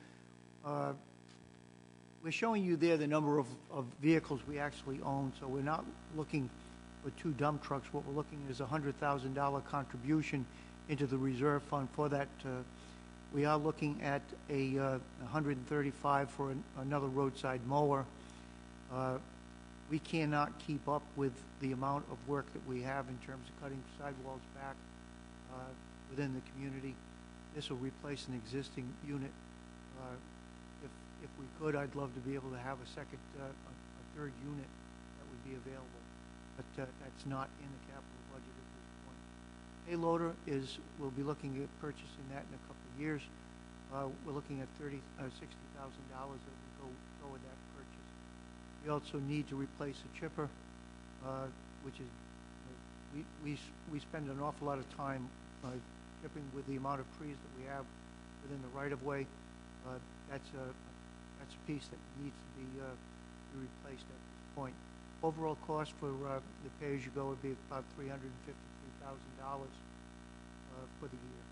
We're showing you there the number of vehicles we actually own, so we're not looking for 2 dump trucks. What we're looking at is a $100,000 contribution into the reserve fund for that. We are looking at a $135 for another roadside mower. We cannot keep up with the amount of work that we have in terms of cutting sidewalls back within the community. This will replace an existing unit. If we could, I'd love to be able to have a third unit that would be available, but that's not in the capital budget at this point. Payloader we'll be looking at purchasing that in a couple of years. We're looking at $60,000 that would go with that purchase. We also need to replace a chipper, which is we spend an awful lot of time chipping with the amount of trees that we have within the right-of-way. That's a piece that needs to be replaced at this point. Overall cost for the pay-as-you-go would be about $353,000 for the year.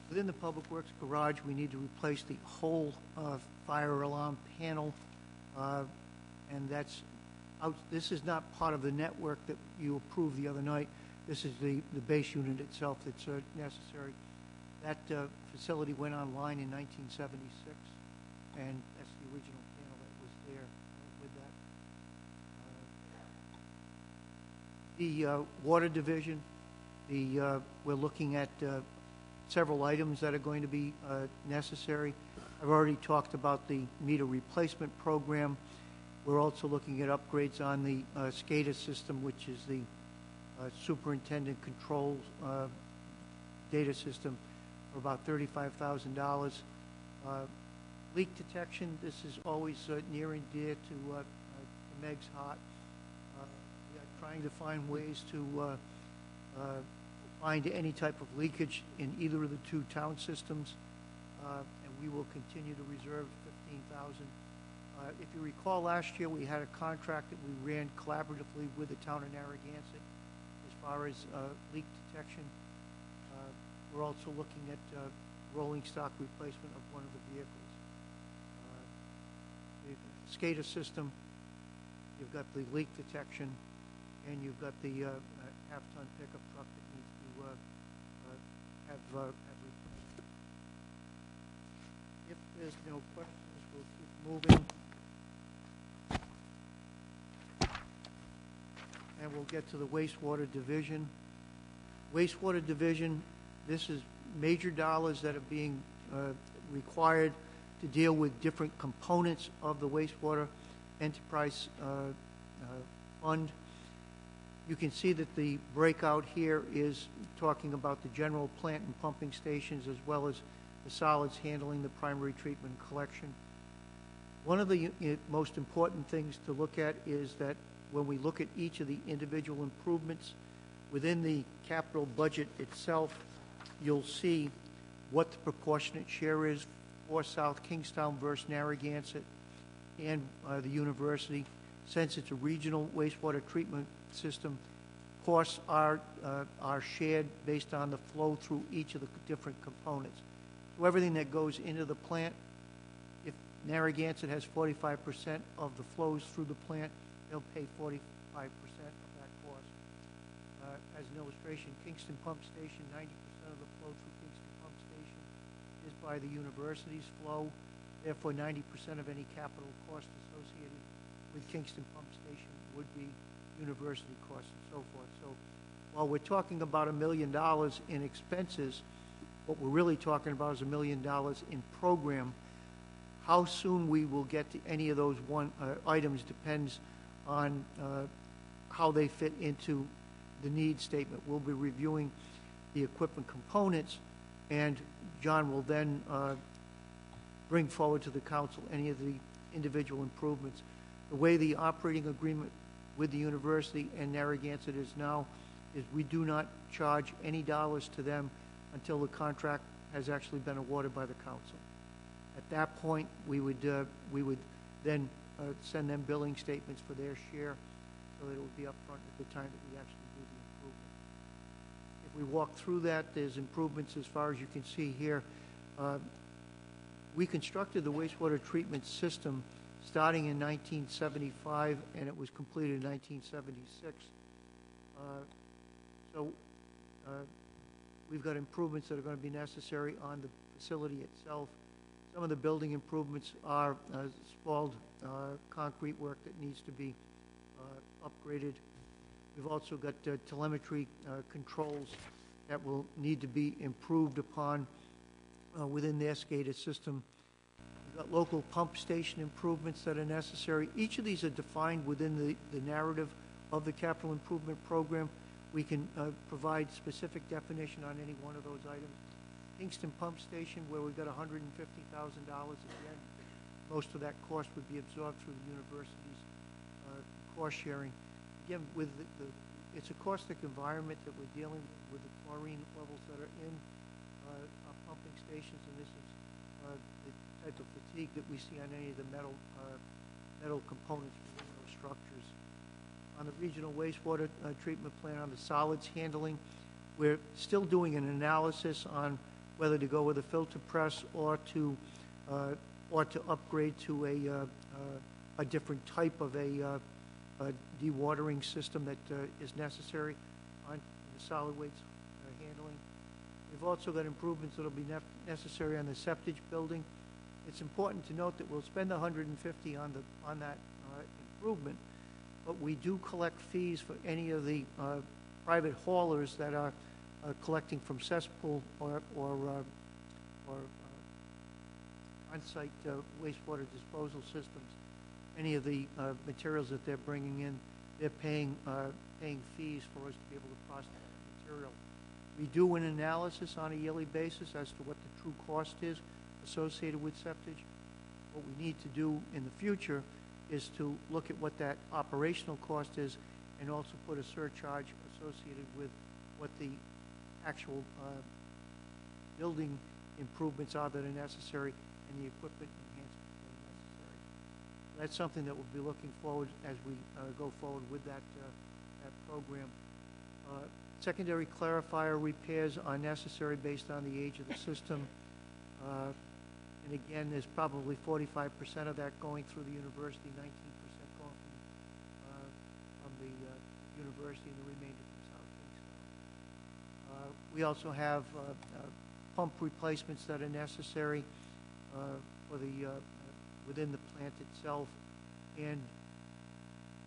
Within the Public Works garage, we need to replace the whole fire alarm panel, and that's out. This is not part of the network that you approved the other night. This is the base unit itself that's necessary. That facility went online in 1976, and that's the original panel that was there with that. The water division, we're looking at several items that are going to be necessary. I've already talked about the meter replacement program. We're also looking at upgrades on the SCADA system, which is the superintendent controls data system, for about $35,000. Leak detection, this is always near and dear to Meg's heart. We are trying to find ways to find any type of leakage in either of the two town systems, and we will continue to reserve $15,000. If you recall, last year we had a contract that we ran collaboratively with the town of Narragansett as far as leak detection. We're also looking at rolling stock replacement of one of the vehicles. The SCADA system, you've got the leak detection, and you've got the half-ton pickup truck that needs to have replaced. If there's no questions, we'll keep moving. And we'll get to the wastewater division. Wastewater division, this is major dollars that are being required to deal with different components of the wastewater enterprise fund. You can see that the breakout here is talking about the general plant and pumping stations as well as the solids handling the primary treatment collection. One of the most important things to look at is that when we look at each of the individual improvements within the capital budget itself, you'll see what the proportionate share is for South Kingstown versus Narragansett and the university. Since it's a regional wastewater treatment system, costs are shared based on the flow through each of the different components. So everything that goes into the plant, if Narragansett has 45% of the flows through the plant, they'll pay 45% of that cost. As an illustration, Kingston Pump Station, 90% of the flow through Kingston Pump Station is by the university's flow. Therefore, 90% of any capital cost associated with Kingston Pump Station would be university costs and so forth. So while we're talking about $1 million in expenses, what we're really talking about is $1 million in program. How soon we will get to any of those items depends on how they fit into the need statement. We'll be reviewing the equipment components, and John will then bring forward to the council any of the individual improvements. The way the operating agreement with the university and Narragansett is now is we do not charge any dollars to them until the contract has actually been awarded by the council. At that point, we would then send them billing statements for their share so that it would be upfront at the time that we actually do the improvement. If we walk through that, there's improvements as far as you can see here. We constructed the wastewater treatment system starting in 1975, and it was completed in 1976. We've got improvements that are going to be necessary on the facility itself. Some of the building improvements are spalled concrete work that needs to be upgraded. We've also got telemetry controls that will need to be improved upon within the SCADA system. We've got local pump station improvements that are necessary. Each of these are defined within the narrative of the capital improvement program. We can provide specific definition on any one of those items. Kingston Pump Station, where we've got $150,000 again, most of that cost would be absorbed through the university's cost sharing. Again, with it's a caustic environment that we're dealing with the chlorine levels that are in our pumping stations, and this is the type of fatigue that we see on any of the metal components within those structures. On the regional wastewater treatment plant, on the solids handling, we're still doing an analysis on whether to go with a filter press or to upgrade to a different type of a dewatering system that is necessary on the solid waste handling. We've also got improvements that will be necessary on the septic building. It's important to note that we'll spend $150 on that improvement, but we do collect fees for any of the private haulers that are collecting from cesspool or on-site wastewater disposal systems. Any of the materials that they're bringing in, they're paying fees for us to be able to process that material. We do an analysis on a yearly basis as to what the true cost is associated with septic. What we need to do in the future is to look at what that operational cost is and also put a surcharge associated with what the actual building improvements are that are necessary and the equipment enhancements that are necessary. That's something that we'll be looking forward as we go forward with that program. Secondary clarifier repairs are necessary based on the age of the system. And again, there's probably 45% of that going through the university, 19% going from the university, and the remainder from South Kingstown. We also have pump replacements that are necessary for the within the plant itself, and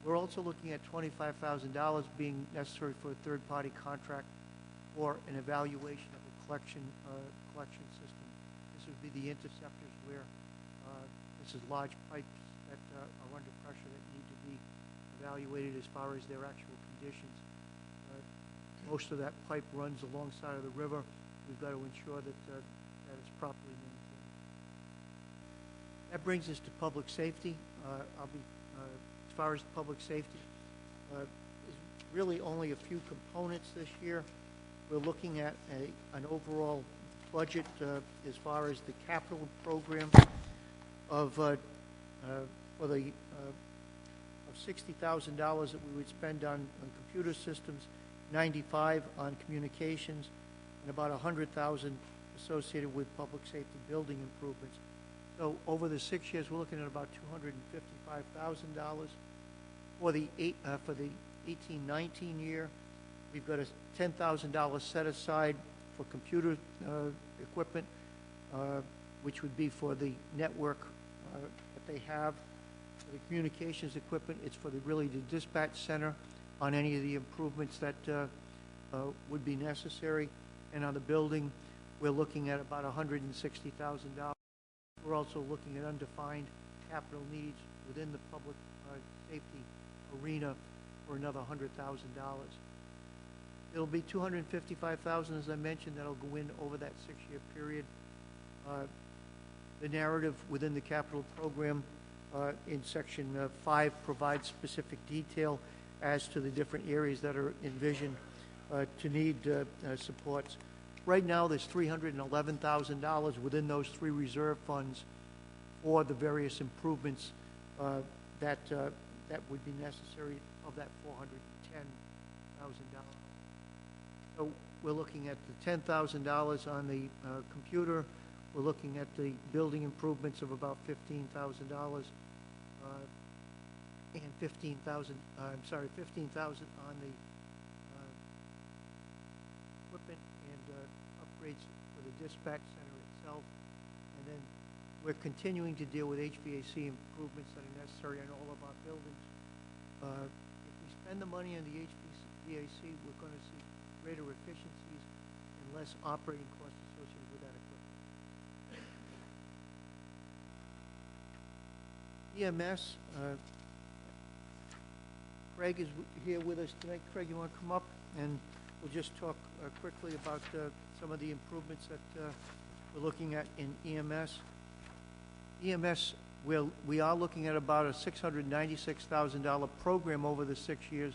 we're also looking at $25,000 being necessary for a third-party contract for an evaluation of the collection system. This would be the interceptors where this is large pipes that are under pressure that need to be evaluated as far as their actual conditions. Most of that pipe runs alongside of the river. We've got to ensure that it's properly maintained. That brings us to public safety. As far as public safety, is really only a few components this year. We're looking at an overall budget as far as the capital program of for the of $60,000 that we would spend on computer systems, 95 on communications, and about 100,000 associated with public safety building improvements. So over the 6 years, we're looking at about $255,000. For the 18-19 year, we've got a $10,000 set aside for computer equipment, which would be for the network that they have. For the communications equipment, it's for the dispatch center on any of the improvements that would be necessary. And on the building, we're looking at about $160,000. We're also looking at undefined capital needs within the public safety arena for another $100,000. It'll be $255,000, as I mentioned, that'll go in over that 6-year period. The narrative within the capital program in section 5 provides specific detail as to the different areas that are envisioned to need supports. Right now, there's $311,000 within those 3 reserve funds for the various improvements that would be necessary of that $410,000. So we're looking at the $10,000 on the computer. We're looking at the building improvements of about $15,000 and $15,000 on the equipment and upgrades for the dispatch center itself. And then we're continuing to deal with HVAC improvements that are necessary in all of our buildings. If we spend the money on the HVAC, we're going to see greater efficiencies and less operating costs associated with that equipment. EMS, Craig is here with us tonight. Craig, you want to come up and we'll just talk quickly about some of the improvements that we're looking at in EMS. EMS, we are looking at about a $696,000 program over the 6 years.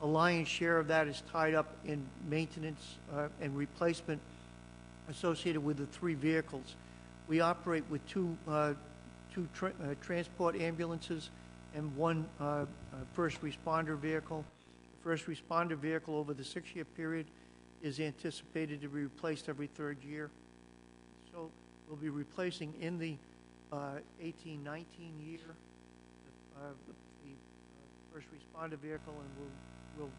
A lion's share of that is tied up in maintenance and replacement associated with the 3 vehicles. We operate with two transport ambulances and 1 first responder vehicle. The first responder vehicle over the 6-year period is anticipated to be replaced every 3rd year. So we'll be replacing in the 18-19 year the first responder vehicle, and we'll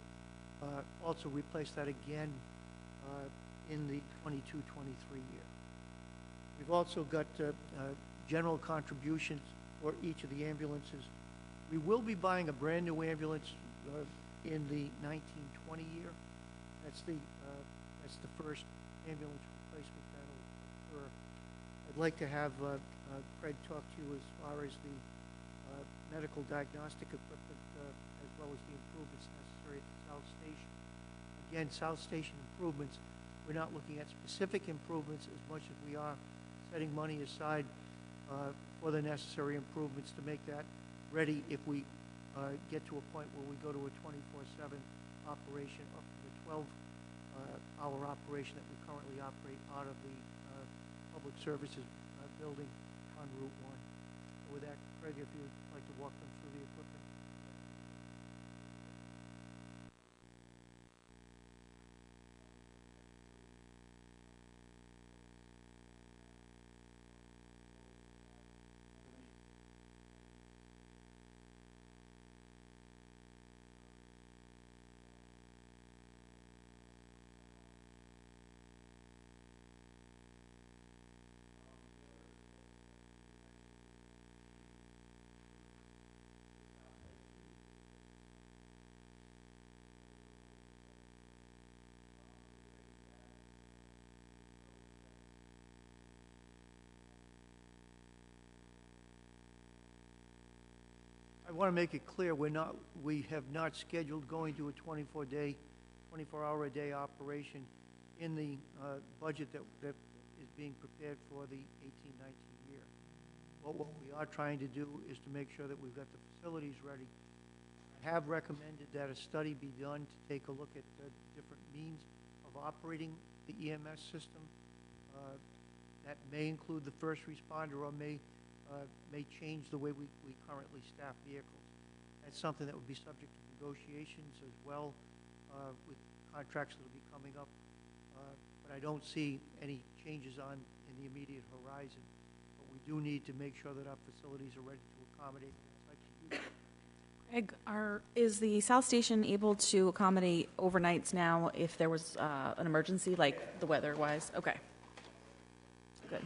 also replace that again in the 22-23 year. We've also got general contributions for each of the ambulances. We will be buying a brand new ambulance in the 19-20 year. That's the first ambulance replacement that'll occur. I'd like to have Craig talk to you as far as the medical diagnostic equipment as well as the improvements necessary at the South Station. Again, South Station improvements, we're not looking at specific improvements as much as we are setting money aside for the necessary improvements to make that ready if we get to a point where we go to a 24/7 operation up to the 12-hour operation that we currently operate out of the Public Services building on Route 1. So with that, Craig, if you would like to walk them through the equipment. I want to make it clear we have not scheduled going to a 24-hour-a-day operation in the budget that is being prepared for the 18-19 year. But what we are trying to do is to make sure that we've got the facilities ready have recommended that a study be done to take a look at different means of operating the EMS system. That may include the first responder or may change the way we currently staff vehicles. That's something that would be subject to negotiations as well with contracts that will be coming up. But I don't see any changes in the immediate horizon. But we do need to make sure that our facilities are ready to accommodate these types of vehicles. Greg, is the South Station able to accommodate overnights now if there was an emergency, like the weather-wise? Okay. Good.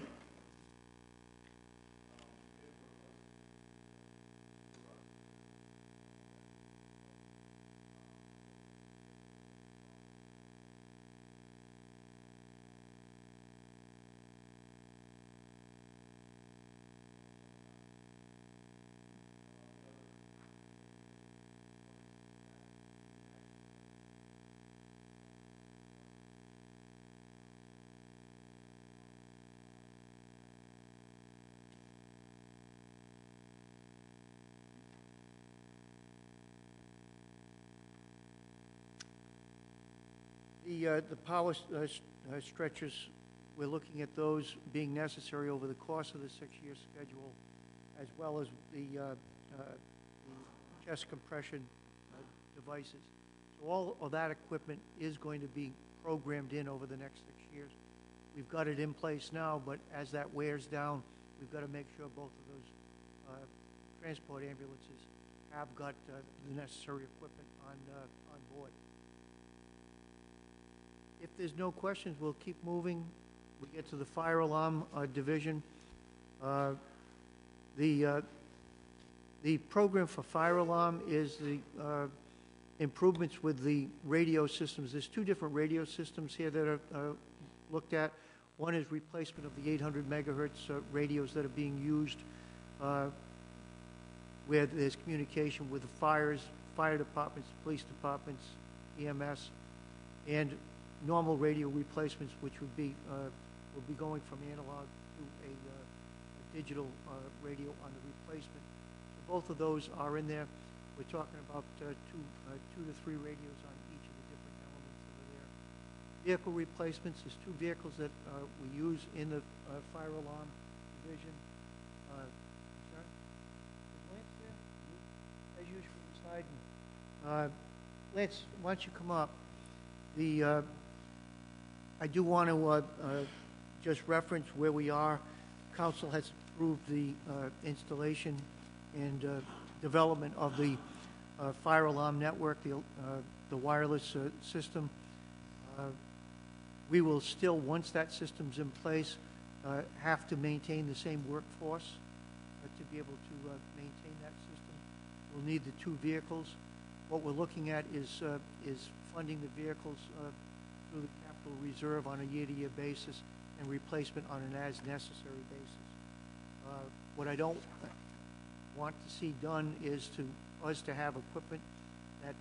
The power stretchers, we're looking at those being necessary over the course of the 6-year schedule, as well as the chest compression devices. So all of that equipment is going to be programmed in over the next 6 years. We've got it in place now, but as that wears down, we've got to make sure both of those transport ambulances have got the necessary equipment on board. If there's no questions, we'll keep moving. We get to the fire alarm division. The program for fire alarm is the improvements with the radio systems. There's 2 different radio systems here that are looked at. One is replacement of the 800 megahertz radios that are being used where there's communication with the fire departments, police departments, EMS, and normal radio replacements, which will be going from analog to a digital radio on the replacement. So both of those are in there. We're talking about two to three radios on each of the different elements that are there. Vehicle replacements, there's 2 vehicles that we use in the fire alarm division. Sorry? Is Lance there? As usual, beside me. Lance, why don't you come up? I do want to just reference where we are. Council has approved the installation and development of the fire alarm network, the wireless system. We will still, once that system's in place, have to maintain the same workforce to be able to maintain that system. We'll need the 2 vehicles. What we're looking at is funding the vehicles through the capital reserve on a year-to-year basis and replacement on an as-necessary basis. What I don't want to see done is us to have equipment that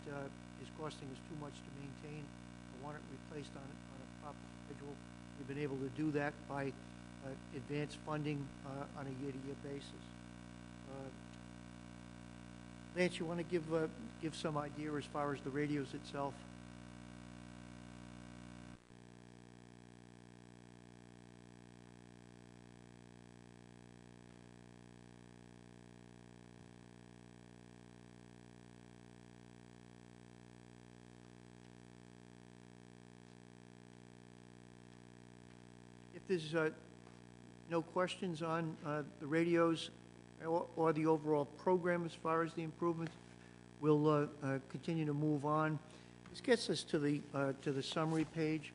is costing us too much to maintain. I want it replaced on a proper schedule. We've been able to do that by advanced funding on a year-to-year basis. Lance, you want to give some idea as far as the radios itself? If there's no questions on the radios or the overall program as far as the improvements, we'll continue to move on. This gets us to the summary page.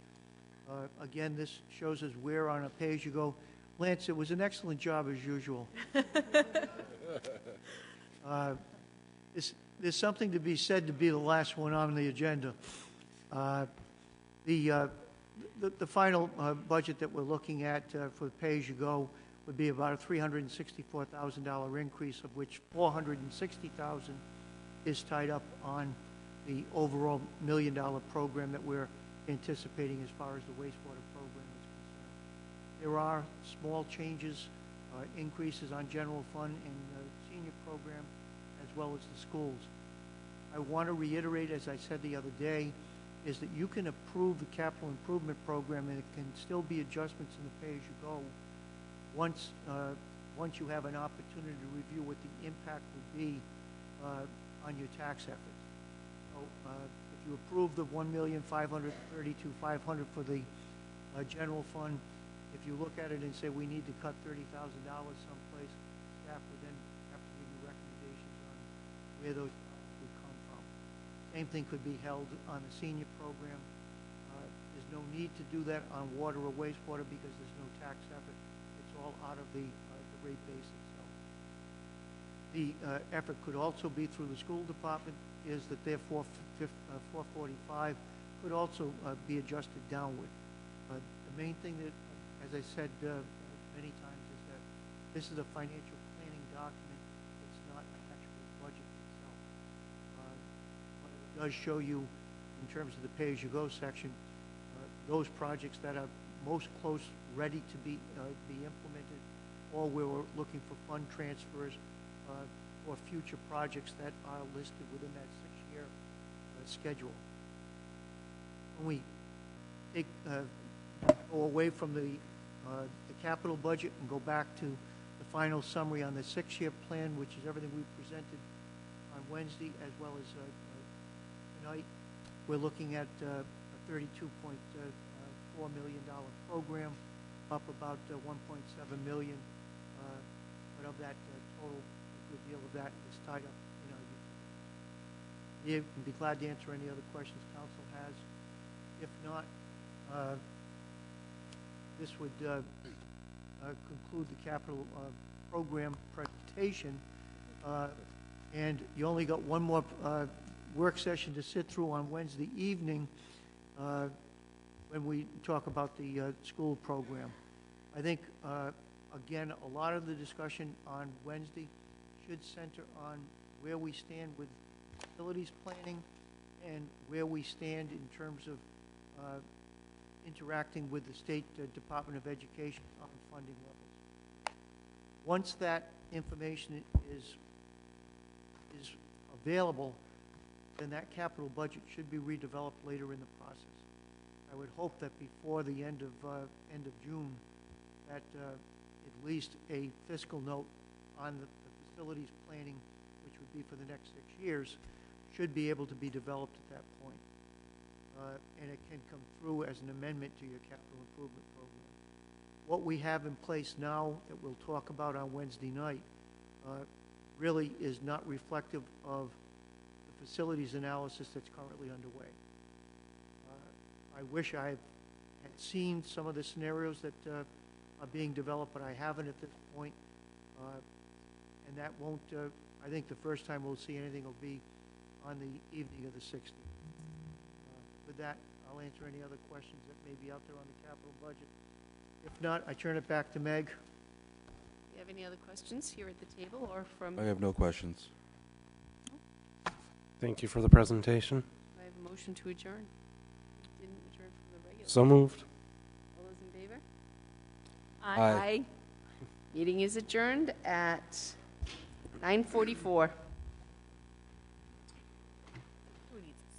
Again, this shows us where on a pay-as-you-go. Lance, it was an excellent job as usual. There's something to be said to be the last one on the agenda. The final budget that we're looking at for pay-as-you-go would be about a $364,000 increase, of which $460,000 is tied up on the overall $1 million program that we're anticipating as far as the wastewater program is concerned. There are small changes, increases on general fund and the senior program, as well as the schools. I want to reiterate, as I said the other day, is that you can approve the capital improvement program and it can still be adjustments in the pay-as-you-go once you have an opportunity to review what the impact would be on your tax efforts. So if you approve the $1,532,500 for the general fund, if you look at it and say we need to cut $30,000 someplace, staff would then have to give you recommendations on where those dollars would come from. Same thing could be held on the senior program. There's no need to do that on water or wastewater because there's no tax effort. It's all out of the rate base itself. The effort could also be through the school department, is that their 445 could also be adjusted downward. The main thing that, as I said many times, is that this is a financial planning document. It's not an actual budget itself. But it does show you, in terms of the pay-as-you-go section, those projects that are most close, ready to be implemented, or where we're looking for fund transfers for future projects that are listed within that 6-year schedule. When we go away from the capital budget and go back to the final summary on the 6-year plan, which is everything we presented on Wednesday as well as tonight, we're looking at a $32.4 million program, up about $1.7 million. But of that total, a good deal of that is tied up in our utilities. You can be glad to answer any other questions council has. If not, this would conclude the capital program presentation. And you only got one more work session to sit through on Wednesday evening when we talk about the school program. I think, again, a lot of the discussion on Wednesday should center on where we stand with facilities planning and where we stand in terms of interacting with the State Department of Education on funding levels. Once that information is available, then that capital budget should be redeveloped later in the process. I would hope that before the end of June, that at least a fiscal note on the facilities planning, which would be for the next 6 years, should be able to be developed at that point. And it can come through as an amendment to your capital improvement program. What we have in place now that we'll talk about on Wednesday night really is not reflective of the facilities analysis that's currently underway. I wish I had seen some of the scenarios that are being developed, but I haven't at this point. And that won't, I think the first time we'll see anything will be on the evening of the 16th. With that, I'll answer any other questions that may be out there on the capital budget. If not, I turn it back to Meg. Do you have any other questions here at the table or from? I have no questions. Thank you for the presentation. I have a motion to adjourn. Didn't adjourn from the regular. So moved. All those in favor? Aye. Meeting is adjourned at 9:44.